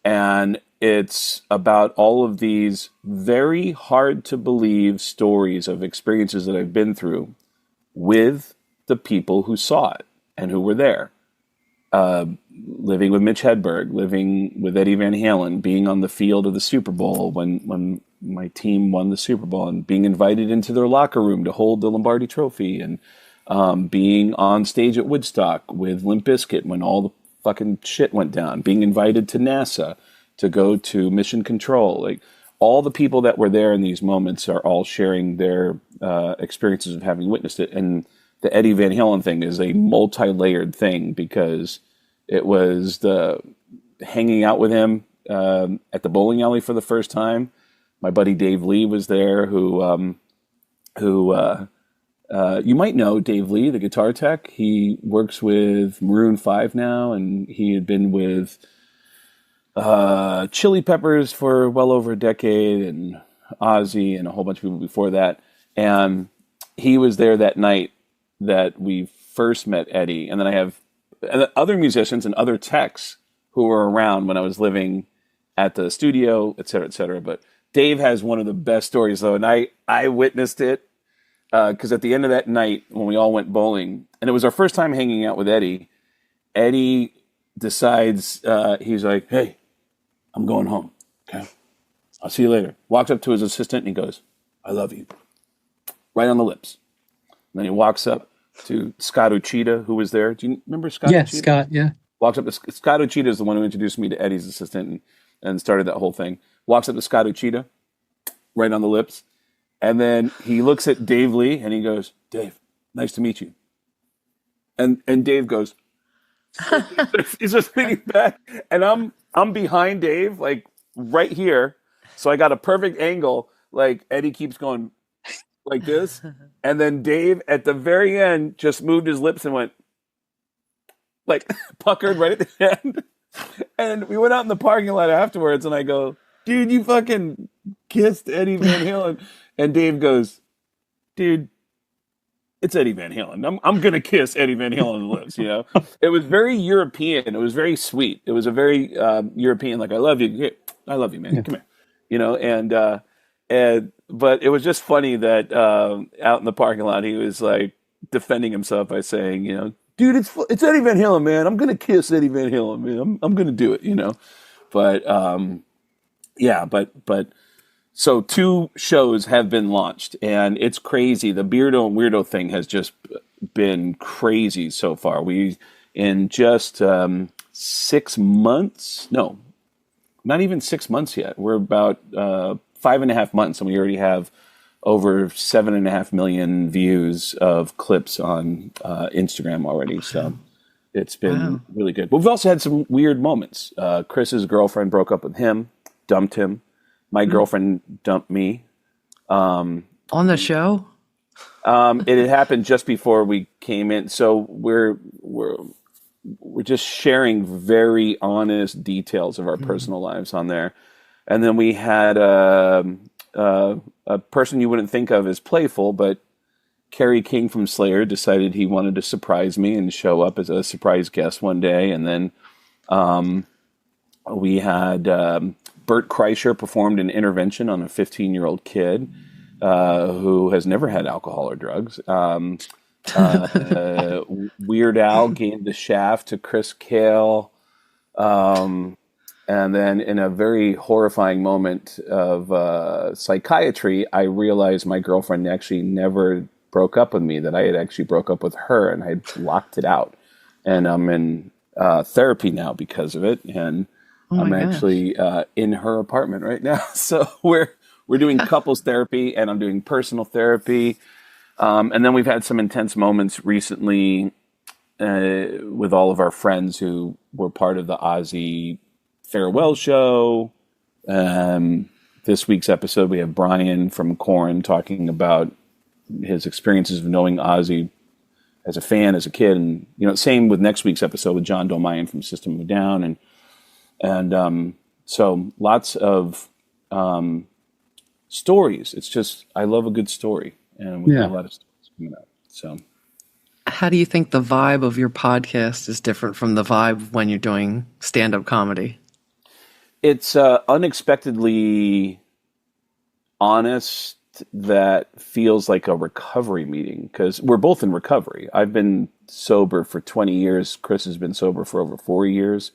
And it's about all of these very hard to believe stories of experiences that I've been through with the people who saw it and who were there. Living with Mitch Hedberg, living with Eddie Van Halen, being on the field of the Super Bowl when my team won the Super Bowl, and being invited into their locker room to hold the Lombardi Trophy, and being on stage at Woodstock with Limp Bizkit when all the fucking shit went down, being invited to NASA to go to Mission Control. Like, all the people that were there in these moments are all sharing their experiences of having witnessed it. And the Eddie Van Halen thing is a multi-layered thing, because it was the hanging out with him at the bowling alley for the first time. My buddy Dave Lee was there, who you might know Dave Lee, the guitar tech. He works with Maroon 5 now, and he had been with Chili Peppers for well over a decade, and Ozzy, and a whole bunch of people before that. And he was there that night that we first met Eddie. And then I have other musicians and other techs who were around when I was living at the studio, et cetera, et cetera. But Dave has one of the best stories, though, and I witnessed it because at the end of that night, when we all went bowling, and it was our first time hanging out with Eddie, Eddie decides, he's like, hey, I'm going home, okay? I'll see you later. Walks up to his assistant and he goes, I love you. Right on the lips. And then he walks up to Scott Uchida, who was there. Do you remember Scott Yeah, Uchida? Scott, yeah. Walks up to Scott Uchida is the one who introduced me to Eddie's assistant and started that whole thing. Walks up to Scott Uchida, right on the lips. And then he looks at Dave Lee and he goes, Dave, nice to meet you. And Dave goes, he's just leaning back. And I'm behind Dave, like right here. So I got a perfect angle. Like Eddie keeps going like this. And then Dave at the very end just moved his lips and went like puckered right at the end. And we went out in the parking lot afterwards and I go, dude, you fucking kissed Eddie Van Halen. And Dave goes, dude, it's Eddie Van Halen. I'm going to kiss Eddie Van Halen on the lips, you know? It was very European. It was very sweet. It was a very European, like, I love you. I love you, man. Yeah. Come here. You know, but it was just funny that out in the parking lot, he was like defending himself by saying, you know, dude, it's Eddie Van Halen, man. I'm gonna kiss Eddie Van Halen, man. I'm gonna do it, But yeah, but so 2 shows have been launched, and it's crazy. The Beardo and Weirdo thing has just been crazy so far. We in just 6 months, no, not even 6 months yet. We're about 5.5 months, and we already have over 7.5 million views of clips on Instagram already. So it's been really good. But we've also had some weird moments. Chris's girlfriend broke up with him, dumped him. My girlfriend dumped me. On the show? It had happened just before we came in. So we're just sharing very honest details of our personal lives on there. And then we had a person you wouldn't think of as playful, but Kerry King from Slayer decided he wanted to surprise me and show up as a surprise guest one day. And then we had Bert Kreischer performed an intervention on a 15-year-old kid who has never had alcohol or drugs. Weird Al gave the shaft to Chris Kale. And then in a very horrifying moment of psychiatry, I realized my girlfriend actually never broke up with me, that I had actually broke up with her, and I had blocked it out. And I'm in therapy now because of it. And I'm actually in her apartment right now. So we're doing couples therapy, and I'm doing personal therapy. And then we've had some intense moments recently with all of our friends who were part of the Ozzy farewell show. This week's episode, we have Brian from Korn talking about his experiences of knowing Ozzy as a fan, as a kid. And, same with next week's episode with John Dolmayan from System of a Down. And so lots of stories. It's just, I love a good story. And we've got a lot of stories coming up. So, how do you think the vibe of your podcast is different from the vibe when you're doing stand-up comedy? It's unexpectedly honest, that feels like a recovery meeting, because we're both in recovery. I've been sober for 20 years. Chris has been sober for over 4 years.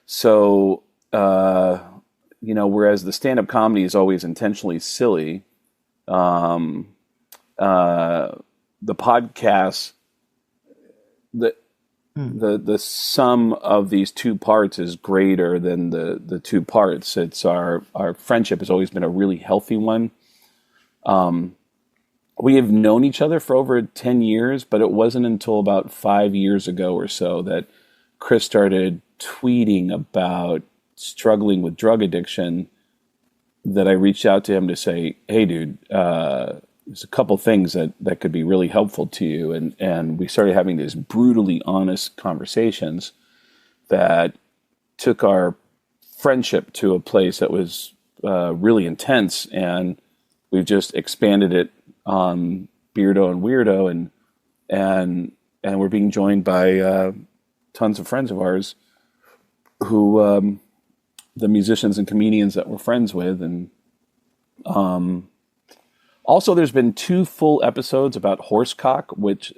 So, whereas the stand-up comedy is always intentionally silly, the podcast, the sum of these 2 parts is greater than the 2 parts. It's our friendship has always been a really healthy one. We have known each other for over 10 years, but it wasn't until about 5 years ago or so that Chris started tweeting about struggling with drug addiction, that I reached out to him to say, hey, dude, there's a couple things that could be really helpful to you. And we started having these brutally honest conversations that took our friendship to a place that was really intense. And we've just expanded it on Beardo and Weirdo. And we're being joined by tons of friends of ours who, the musicians and comedians that we're friends with. And also, there's been 2 full episodes about horsecock, which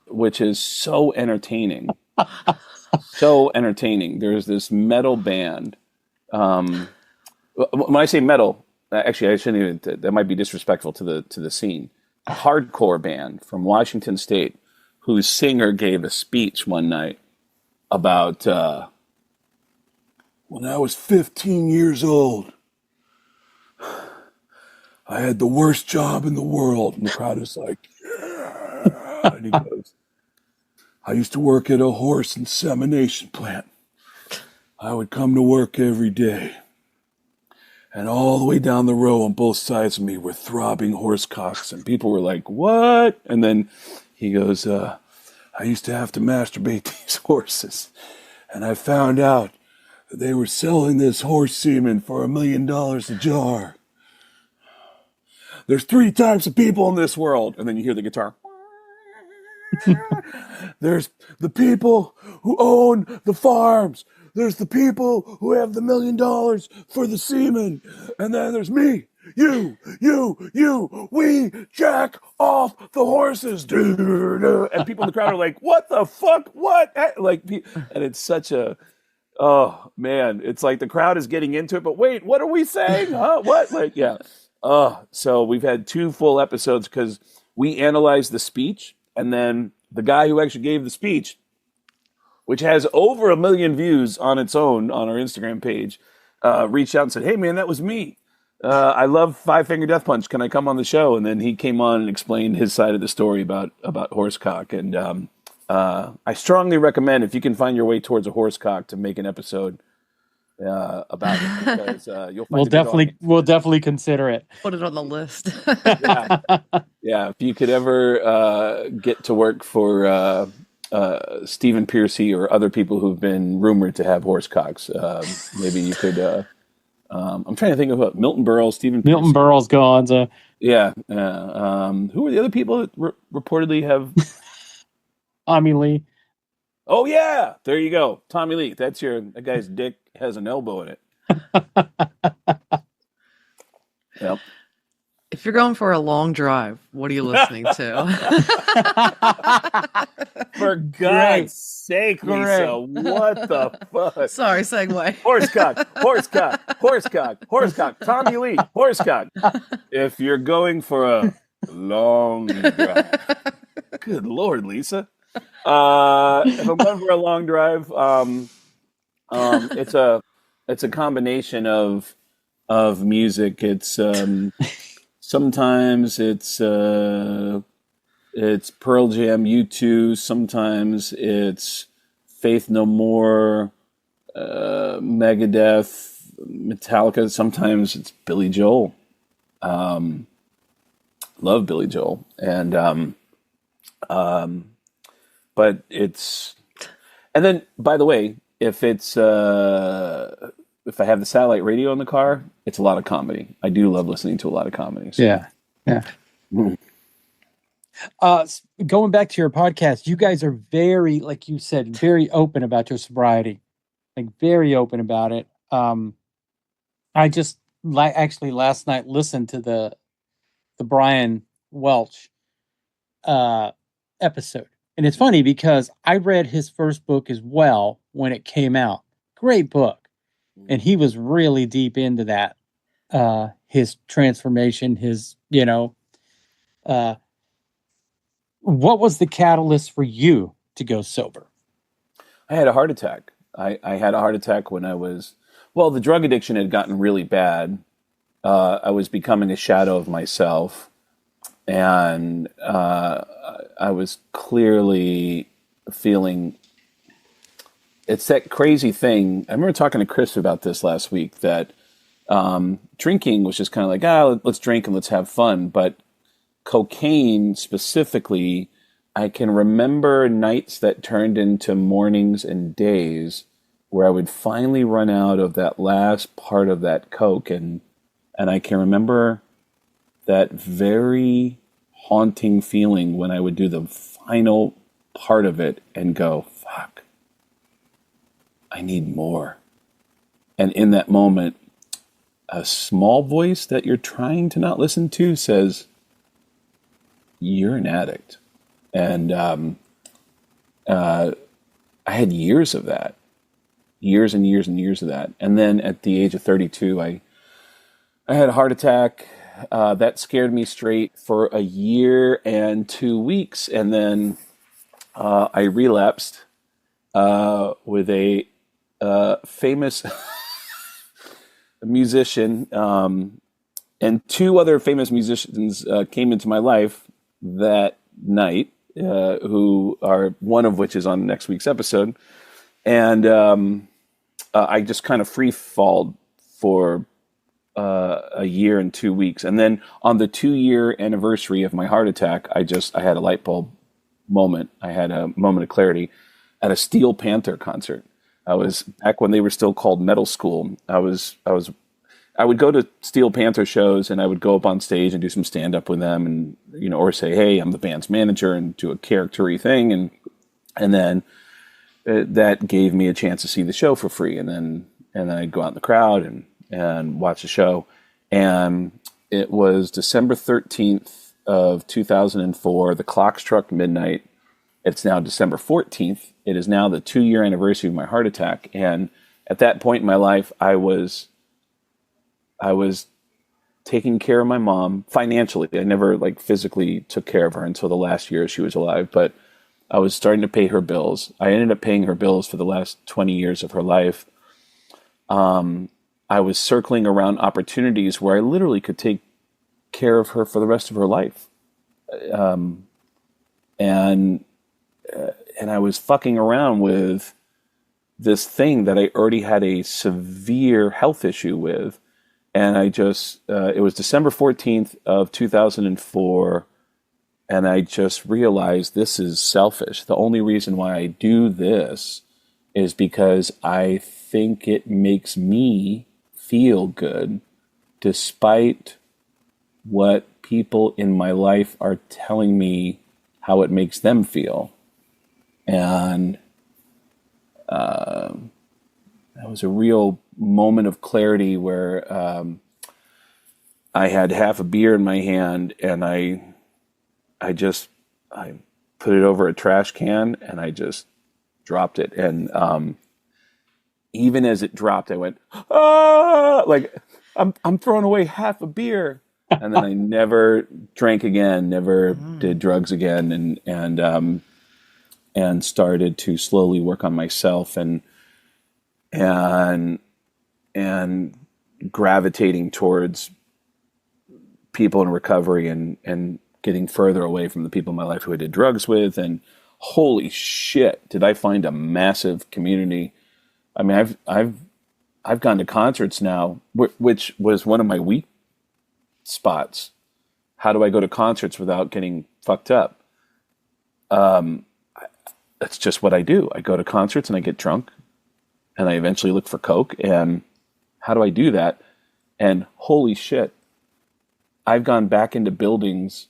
which is so entertaining. So entertaining. There's this metal band. When I say metal, actually, I shouldn't even. That might be disrespectful to the scene. A hardcore band from Washington State, whose singer gave a speech one night about when I was 15 years old, I had the worst job in the world. And the crowd is like, yeah. And he goes, I used to work at a horse insemination plant. I would come to work every day. And all the way down the row on both sides of me were throbbing horse cocks. And people were like, what? And then he goes, I used to have to masturbate these horses. And I found out that they were selling this horse semen for $1 million a jar. There's 3 types of people in this world. And then you hear the guitar. There's the people who own the farms. There's the people who have the $1 million for the semen. And then there's me. we jack off the horses. And people in the crowd are like, what the fuck? What? Like, and it's such a, oh man, it's like the crowd is getting into it, but wait, what are we saying? Huh? What? Like, yeah. So we've had 2 full episodes because we analyzed the speech, and then the guy who actually gave the speech, which has over 1 million views on its own on our Instagram page, reached out and said, "Hey man, that was me. I love Five Finger Death Punch. Can I come on the show?" And then he came on and explained his side of the story about horsecock. And I strongly recommend, if you can find your way towards a horsecock, to make an episode about it, because you'll find we'll definitely consider it. Put it on the list. yeah. If you could ever get to work for Stephen Piercy or other people who've been rumored to have horsecocks, maybe you could. I'm trying to think of what Milton Berle, Stephen Piercy. Milton Berle's gone. So. Yeah. Who are the other people that reportedly have? Tommy Lee. Oh yeah, there you go, Tommy Lee. That guy's dick has an elbow in it. Yep. If you're going for a long drive, what are you listening to? For God's sake, Lisa, what the fuck? Sorry, segue. Horsecock, Tommy Lee, horsecock. If you're going for a long drive. Good Lord, Lisa. If I'm going for a long drive, it's a combination of music. It's sometimes it's Pearl Jam, U2. Sometimes it's Faith No More, Megadeth, Metallica. Sometimes it's Billy Joel. Love Billy Joel, and but it's, and then, by the way, if it's if I have the satellite radio in the car, it's a lot of comedy. I do love listening to a lot of comedy. So. Yeah. Going back to your podcast, you guys are very, like you said, very open about your sobriety, like very open about it. I just actually last night listened to the Brian Welch episode. And it's funny because I read his first book as well when it came out. Great book. And he was really deep into that. His transformation, what was the catalyst for you to go sober? I had a heart attack. I had a heart attack when the drug addiction had gotten really bad. I was becoming a shadow of myself. And I was clearly feeling, it's that crazy thing. I remember talking to Chris about this last week, that drinking was just kind of like, let's drink and let's have fun. But cocaine specifically, I can remember nights that turned into mornings and days where I would finally run out of that last part of that coke. And I can remember that very haunting feeling when I would do the final part of it and go, fuck, I need more. And in that moment, a small voice that you're trying to not listen to says, you're an addict. And I had years of that, years and years and years of that. And then at the age of 32, I had a heart attack. That scared me straight for a year and 2 weeks. And then I relapsed with a famous musician, and 2 other famous musicians came into my life that night, who are, one of which is on next week's episode. And I just kind of free-falled for a year and 2 weeks. And then on the 2-year anniversary of my heart attack, I had a light bulb moment. I had a moment of clarity at a Steel Panther concert. I was back when they were still called Metal School. I would go to Steel Panther shows, and I would go up on stage and do some stand up with them, and or say, hey, I'm the band's manager, and do a character-y thing, and then that gave me a chance to see the show for free, and then I'd go out in the crowd and watch the show. And It was December 13th of 2004. The clock struck midnight. It's now December 14th. It is now the 2-year anniversary of my heart attack. And at that point in my life, I was taking care of my mom financially. I never physically took care of her until the last year she was alive, but I was starting to pay her bills. I ended up paying her bills for the last 20 years of her life. I was circling around opportunities where I literally could take care of her for the rest of her life. And I was fucking around with this thing that I already had a severe health issue with. And I just, it was December 14th of 2004. And I just realized this is selfish. The only reason why I do this is because I think it makes me feel good, despite what people in my life are telling me how it makes them feel. And that was a real moment of clarity where I had half a beer in my hand, and I put it over a trash can, and I just dropped it. And even as it dropped, I went, ah, I'm throwing away half a beer. And then I never drank again, never did drugs again, and started to slowly work on myself and gravitating towards people in recovery and getting further away from the people in my life who I did drugs with. And holy shit, did I find a massive community. I mean, I've gone to concerts now, which was one of my weak spots. How do I go to concerts without getting fucked up? That's just what I do. I go to concerts and I get drunk, and I eventually look for coke. And how do I do that? And holy shit, I've gone back into buildings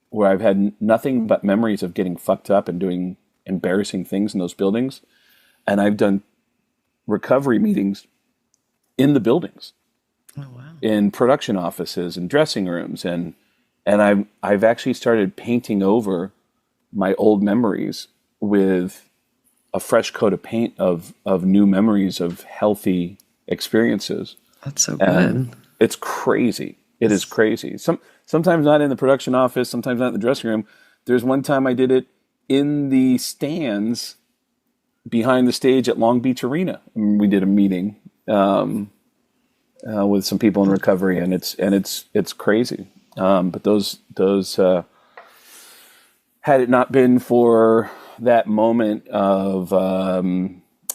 where I've had nothing but memories of getting fucked up and doing embarrassing things in those buildings. And I've done recovery meetings in the buildings. Oh, wow. In production offices and dressing rooms. And I've actually started painting over my old memories with a fresh coat of paint of new memories of healthy experiences. That's so good. And it's crazy. It is crazy. Sometimes not in the production office, sometimes not in the dressing room. There's one time I did it in the stands behind the stage at Long Beach Arena. We did a meeting with some people in recovery, and it's crazy. But those had it not been for that moment of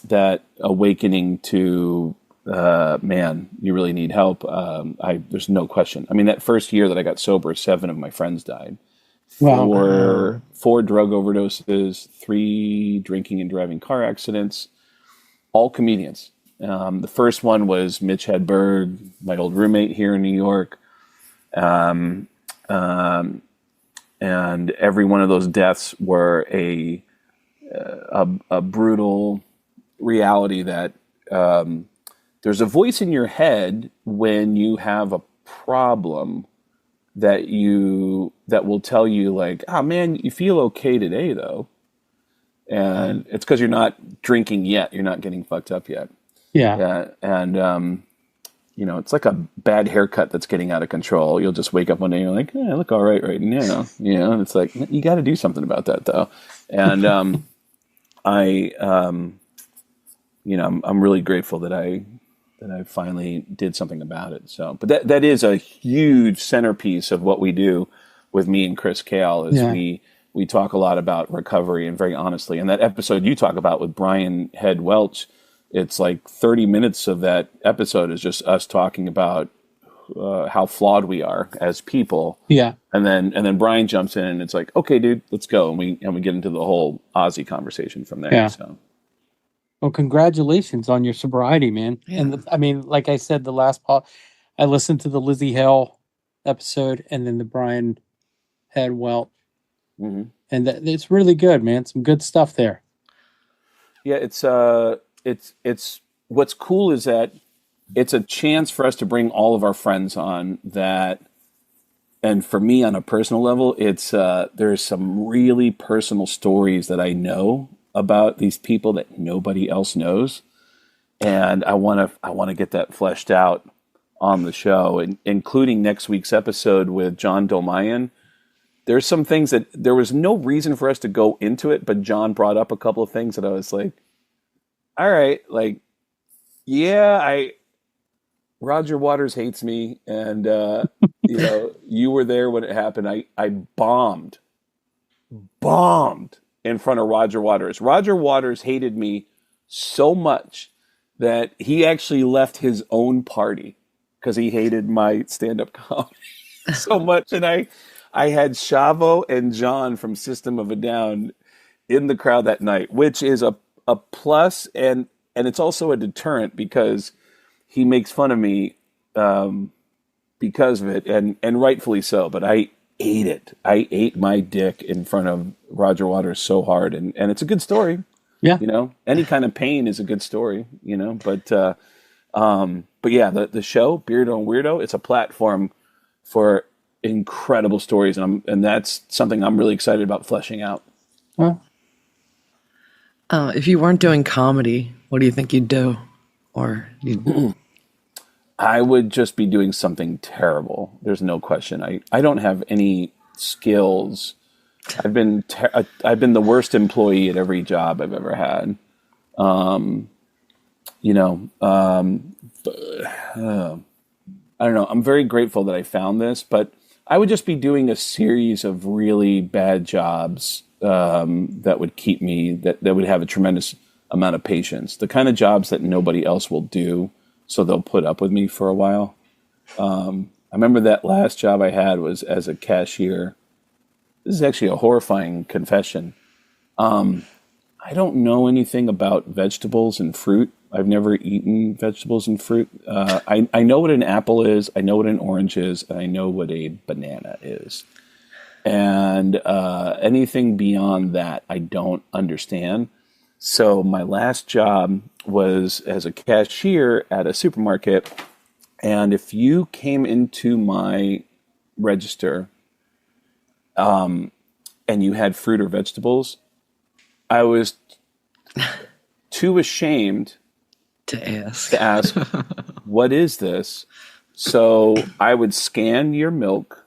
that awakening to man, you really need help. There's no question. I mean, that first year that I got sober, 7 of my friends died. Wow. 4 drug overdoses, 3 drinking and driving car accidents, all comedians. The first one was Mitch Hedberg, my old roommate here in New York. And every one of those deaths were a brutal reality that there's a voice in your head when you have a problem that will tell you like, oh man, you feel okay today though. And it's because you're not drinking yet. You're not getting fucked up yet. Yeah. And it's like a bad haircut that's getting out of control. You'll just wake up one day and you're like, I look all right now. And it's like, you got to do something about that though. And I'm really grateful that I finally did something about it. So, but that is a huge centerpiece of what we do with me and Chris Kale is we talk a lot about recovery, and very honestly. And that episode you talk about with Brian Head Welch, it's like 30 minutes of that episode is just us talking about how flawed we are as people. Yeah. And then Brian jumps in and it's like, okay, dude, let's go. And we get into the whole Ozzy conversation from there. Yeah. So. Well, congratulations on your sobriety, man. Yeah. And I mean, like I said, the last part, I listened to the Lizzie Hell episode and then the Brian Head Welch. Mm-hmm. And it's really good, man. Some good stuff there. Yeah, it's what's cool is that it's a chance for us to bring all of our friends on that. And for me, on a personal level, it's there's some really personal stories that I know about these people that nobody else knows, and I want to get that fleshed out on the show, and including next week's episode with John Dolmayan. There's some things that there was no reason for us to go into it, but John brought up a couple of things that I was like, all right, like, yeah, Roger Waters hates me, and you were there when it happened. I bombed in front of Roger Waters. Roger Waters hated me so much that he actually left his own party because he hated my stand-up comedy so much. And I had Shavo and John from System of a Down in the crowd that night, which is a plus, and it's also a deterrent because he makes fun of me because of it, and rightfully so. But I ate it. I ate my dick in front of Roger Waters so hard, and it's a good story. Yeah. Any kind of pain is a good story, but yeah, the show, Beardo and Weirdo, it's a platform for incredible stories, and that's something I'm really excited about fleshing out. Well, if you weren't doing comedy, what do you think you'd do? Or I would just be doing something terrible. There's no question. I don't have any skills. I've been the worst employee at every job I've ever had. I don't know. I'm very grateful that I found this, but I would just be doing a series of really bad jobs that would keep me, that would have a tremendous amount of patience. The kind of jobs that nobody else will do, so they'll put up with me for a while. I remember that last job I had was as a cashier. This is actually a horrifying confession. I don't know anything about vegetables and fruit. I've never eaten vegetables and fruit. I know what an apple is, I know what an orange is, and I know what a banana is. And anything beyond that, I don't understand. So my last job was as a cashier at a supermarket. And if you came into my register and you had fruit or vegetables, I was too ashamed to ask, what is this? So I would scan your milk,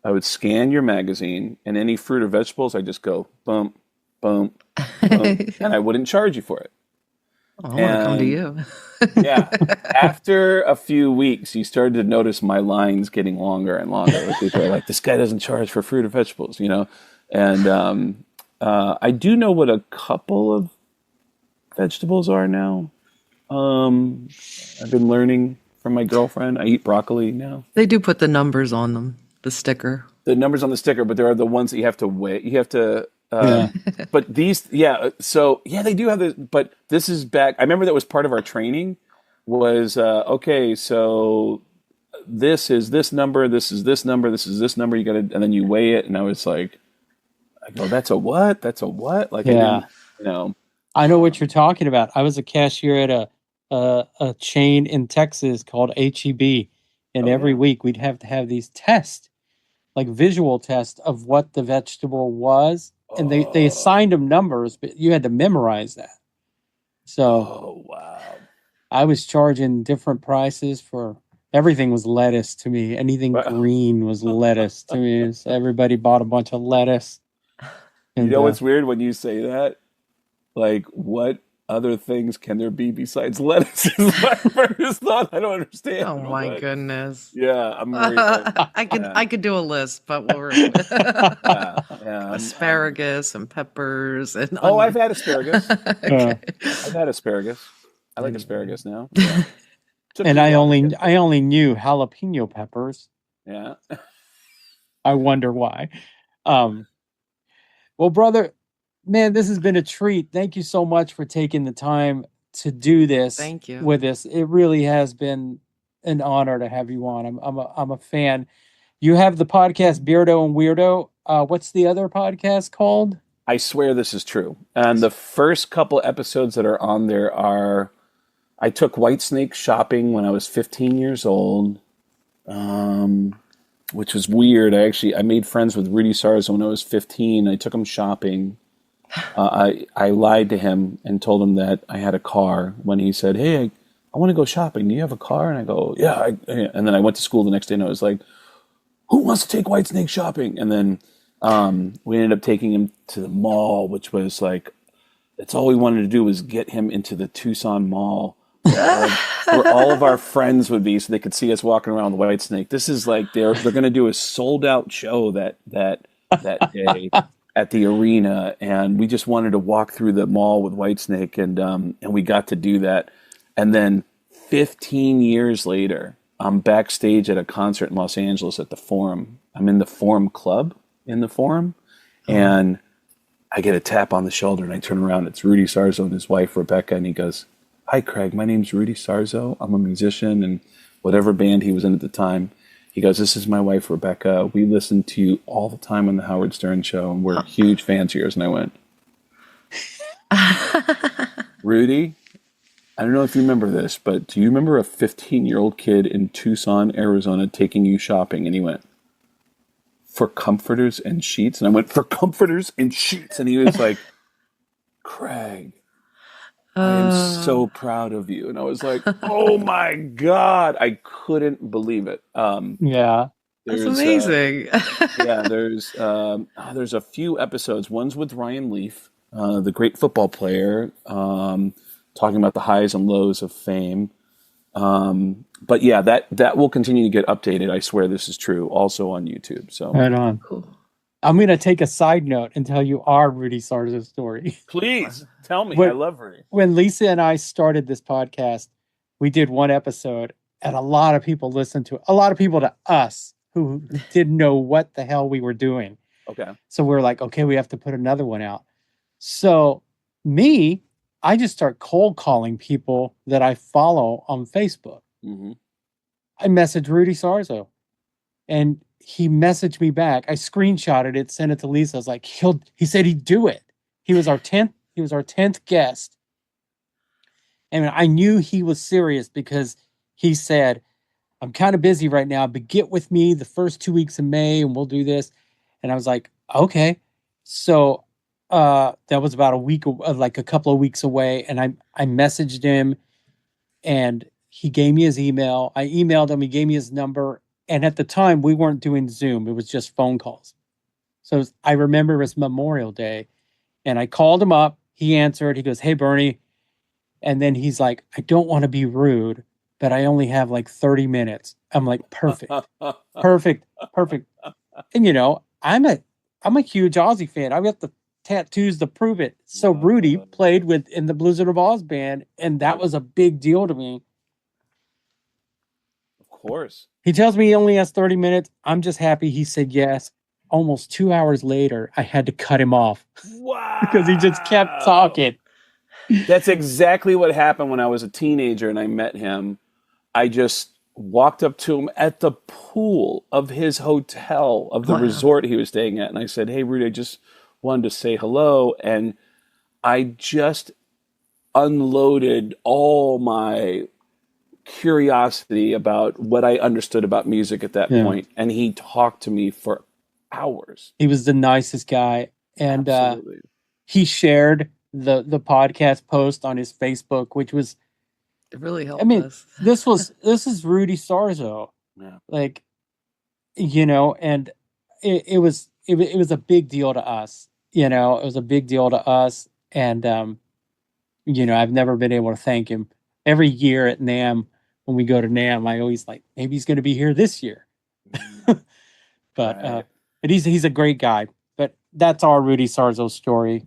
I would scan your magazine, and any fruit or vegetables, I just go, bump, bump, bump, and I wouldn't charge you for it. I want to come to you. Yeah. After a few weeks, you started to notice my lines getting longer and longer. People are like, this guy doesn't charge for fruit or vegetables, And I do know what a couple of vegetables are now. I've been learning from my girlfriend. I eat broccoli now. They do put the numbers on them, the sticker. The numbers on the sticker, but there are the ones that you have to weigh. You have to... But these, so they do have this, but this is back. I remember that was part of our training was, okay, so this is this number, this is this number, this is this number, you gotta, and then you weigh it. And I was like, I go, that's a what? That's a what? Like, yeah, I I know what you're talking about. I was a cashier at a chain in Texas called HEB. And every week we'd have to have these tests, like visual tests of what the vegetable was. And they assigned them numbers, but you had to memorize that. So, wow. I was charging different prices for everything. Was lettuce to me. Anything green was lettuce to me. So everybody bought a bunch of lettuce. And, what's weird when you say that? Like, what other things can there be besides lettuce? Is my first thought. I don't understand. Oh my goodness! Yeah, I'm. I could do a list, but we're asparagus and peppers and. I've had asparagus. Okay. I've had asparagus. I like asparagus now. Yeah. And I only knew jalapeno peppers. Yeah. I wonder why. Well, brother, man, this has been a treat. Thank you so much for taking the time to do this. Thank you. With us. It really has been an honor to have you on. I'm a fan. You have the podcast Beardo and Weirdo. What's the other podcast called? I swear this is true. And the first couple episodes that are on there are I took Whitesnake shopping when I was 15 years old, which was weird. I made friends with Rudy Sarzo when I was 15. I took him shopping. I lied to him and told him that I had a car when he said, "Hey, I want to go shopping. Do you have a car?" And I go, "Yeah." And then I went to school the next day and I was like, "Who wants to take Whitesnake shopping?" And then we ended up taking him to the mall, which was like, that's all we wanted to do was get him into the Tucson Mall where all of our friends would be so they could see us walking around with Whitesnake. This is like they're going to do a sold out show that day at the arena, and we just wanted to walk through the mall with Whitesnake, and we got to do that. And then 15 years later, I'm backstage at a concert in Los Angeles at the Forum. I'm in the Forum Club in the Forum, and I get a tap on the shoulder, and I turn around. It's Rudy Sarzo and his wife, Rebecca, and he goes, "Hi, Craig. My name's Rudy Sarzo. I'm a musician," and whatever band he was in at the time. He goes, "This is my wife, Rebecca. We listen to you all the time on the Howard Stern show, and we're huge fans of yours." And I went, "Rudy, I don't know if you remember this, but do you remember a 15-year-old kid in Tucson, Arizona, taking you shopping?" And he went, "For comforters and sheets?" And I went, "For comforters and sheets." And he was like, "Craig, I am so proud of you." And I was like, "Oh my God." I couldn't believe it. Yeah. That's amazing. There's a few episodes. One's with Ryan Leaf, the great football player, talking about the highs and lows of fame. But yeah, that will continue to get updated. I swear this is true. Also on YouTube. So Right on. Cool. I'm going to take a side note and tell you our Rudy Sarzo story. please tell me. When- I love Rudy. When Lisa and I started this podcast, we did one episode, and a lot of people listened to it. A lot of people to us who didn't know what the hell we were doing. Okay. So we're like, okay, we have to put another one out. So I just start cold calling people that I follow on Facebook. Mm-hmm. I messaged Rudy Sarzo, and he messaged me back. I screenshotted it, sent it to Lisa. I was like, he said he'd do it. He was our 10th guest. And I knew he was serious because he said, "I'm kind of busy right now, but get with me the first 2 weeks of May and we'll do this." And I was like, okay. So that was about a couple of weeks away. And I messaged him, and he gave me his email. I emailed him, he gave me his number. And at the time we weren't doing Zoom. It was just phone calls. So I remember it was Memorial Day, and I called him up. He answered. He goes, "Hey, Bernie." And then he's like, "I don't want to be rude, but I only have like 30 minutes. I'm like, perfect. Perfect. And I'm a huge Ozzy fan. I've got the tattoos to prove it. So Rudy played in the Blizzard of Oz band, and that was a big deal to me. Of course. He tells me he only has 30 minutes. I'm just happy he said yes. Almost 2 hours later, I had to cut him off. Wow. Because he just kept talking. That's exactly what happened when I was a teenager and I met him. I just walked up to him at the pool of his hotel, of the resort he was staying at. And I said, "Hey, Rudy, I just wanted to say hello." And I just unloaded all my curiosity about what I understood about music at that point. And he talked to me for hours. He was the nicest guy. And Absolutely. he shared the podcast post on his Facebook, which was, It really helped us. this is Rudy Sarzo. Yeah. Like, and it was a big deal to us. It was a big deal to us. And I've never been able to thank him. Every year at NAMM, when we go to NAMM, I always like, maybe he's going to be here this year. But he's a great guy. But that's our Rudy Sarzo story.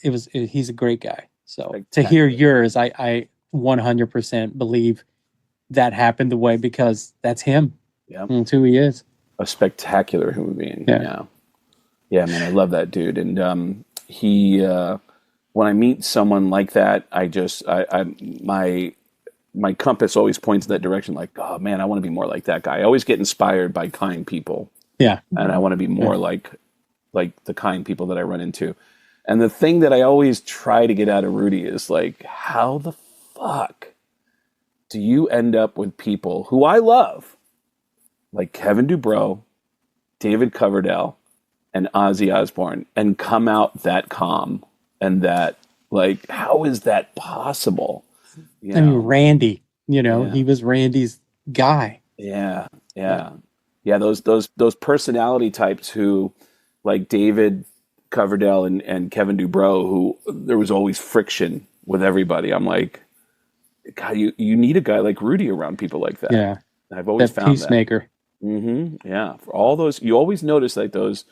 He's a great guy. So to hear yours, I 100% believe that happened the way, because that's him. Yeah. That's who he is. A spectacular human being. Yeah, man, I love that dude. And he, when I meet someone like that, my compass always points in that direction. Like, oh man, I want to be more like that guy. I always get inspired by kind people. Yeah. And I want to be more like the kind people that I run into. And the thing that I always try to get out of Rudy is like, how the fuck do you end up with people who I love, like Kevin Dubrow, David Coverdale, and Ozzy Osbourne, and come out that calm and that, like, how is that possible? You I mean, know? Randy, he was Randy's guy. Yeah. Those personality types who, like David Coverdale and Kevin Dubrow, who there was always friction with everybody. I'm like, God, you need a guy like Rudy around people like that. Yeah, I've always that found peacemaker. that. Yeah, for all those, you always notice like those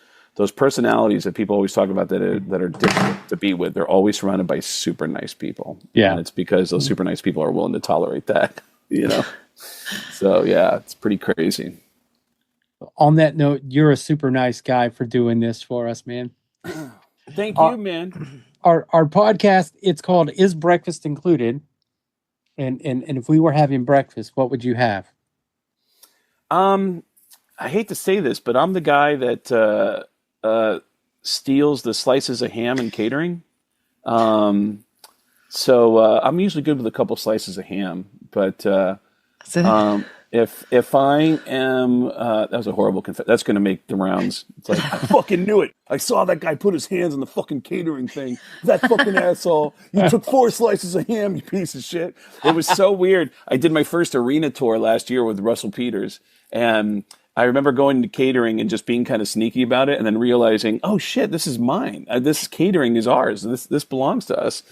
personalities that people always talk about that are difficult to be with. They're always surrounded by super nice people. Yeah, and it's because those super nice people are willing to tolerate that. So yeah, it's pretty crazy. On that note, you're a super nice guy for doing this for us, man. Thank you, man. Our podcast, it's called Is Breakfast Included? And if we were having breakfast, what would you have? I hate to say this, but I'm the guy that steals the slices of ham in catering. So I'm usually good with a couple slices of ham, but if I am, that was a horrible confession. That's going to make the rounds. It's like, I fucking knew it. I saw that guy put his hands on the fucking catering thing. That fucking asshole. You took 4 slices of ham, you piece of shit. It was so weird. I did my first arena tour last year with Russell Peters, and I remember going to catering and just being kind of sneaky about it, and then realizing, oh shit, this is mine. This catering is ours. This belongs to us.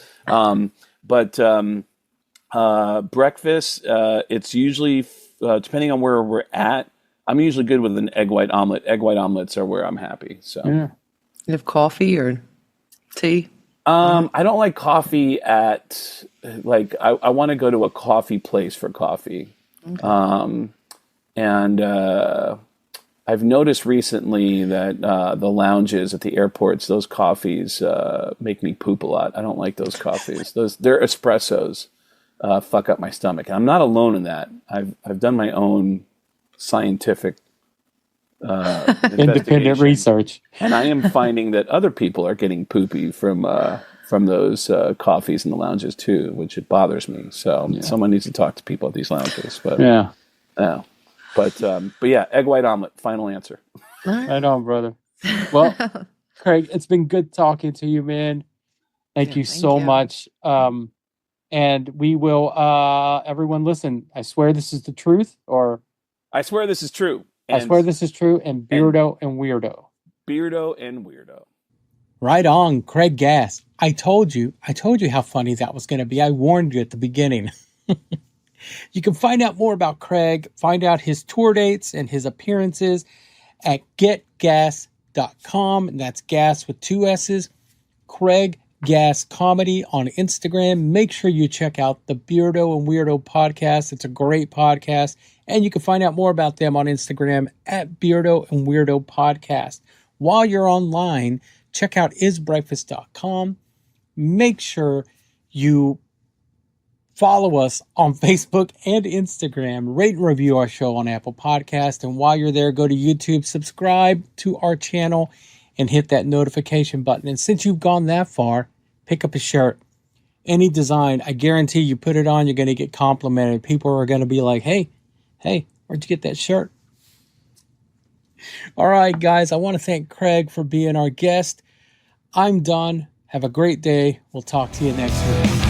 Breakfast, it's usually, depending on where we're at, I'm usually good with an egg white omelet. Egg white omelets are where I'm happy. So, you have coffee or tea? I don't like coffee at, like, I want to go to a coffee place for coffee. Okay. I've noticed recently that the lounges at the airports, those coffees make me poop a lot. I don't like those coffees. Their espressos fuck up my stomach. I'm not alone in that. I've done my own scientific independent research, and I am finding that other people are getting poopy from those coffees in the lounges too, which it bothers me. So someone needs to talk to people at these lounges. But But yeah, egg white omelet. Final answer. Right on, brother. Well, Craig, it's been good talking to you, man. Thank you so much. And we will, everyone listen, I swear this is the truth, or I swear this is true. I swear this is true, and Beardo and Weirdo. Beardo and Weirdo. Right on, Craig Gass. I told you how funny that was going to be. I warned you at the beginning. You can find out more about Craig, find out his tour dates and his appearances at getgas.com. And that's gas with 2 S's. Craig Gass Comedy on Instagram. Make sure you check out the Beardo and Weirdo podcast. It's a great podcast. And you can find out more about them on Instagram at Beardo and Weirdo Podcast. While you're online, check out isbreakfast.com. Make sure you follow us on Facebook and Instagram. Rate and review our show on Apple Podcast. And while you're there, go to YouTube, subscribe to our channel, and hit that notification button. And since you've gone that far, pick up a shirt. Any design, I guarantee you put it on, you're going to get complimented. People are going to be like, hey, where'd you get that shirt? All right, guys, I want to thank Craig for being our guest. I'm done. Have a great day. We'll talk to you next week.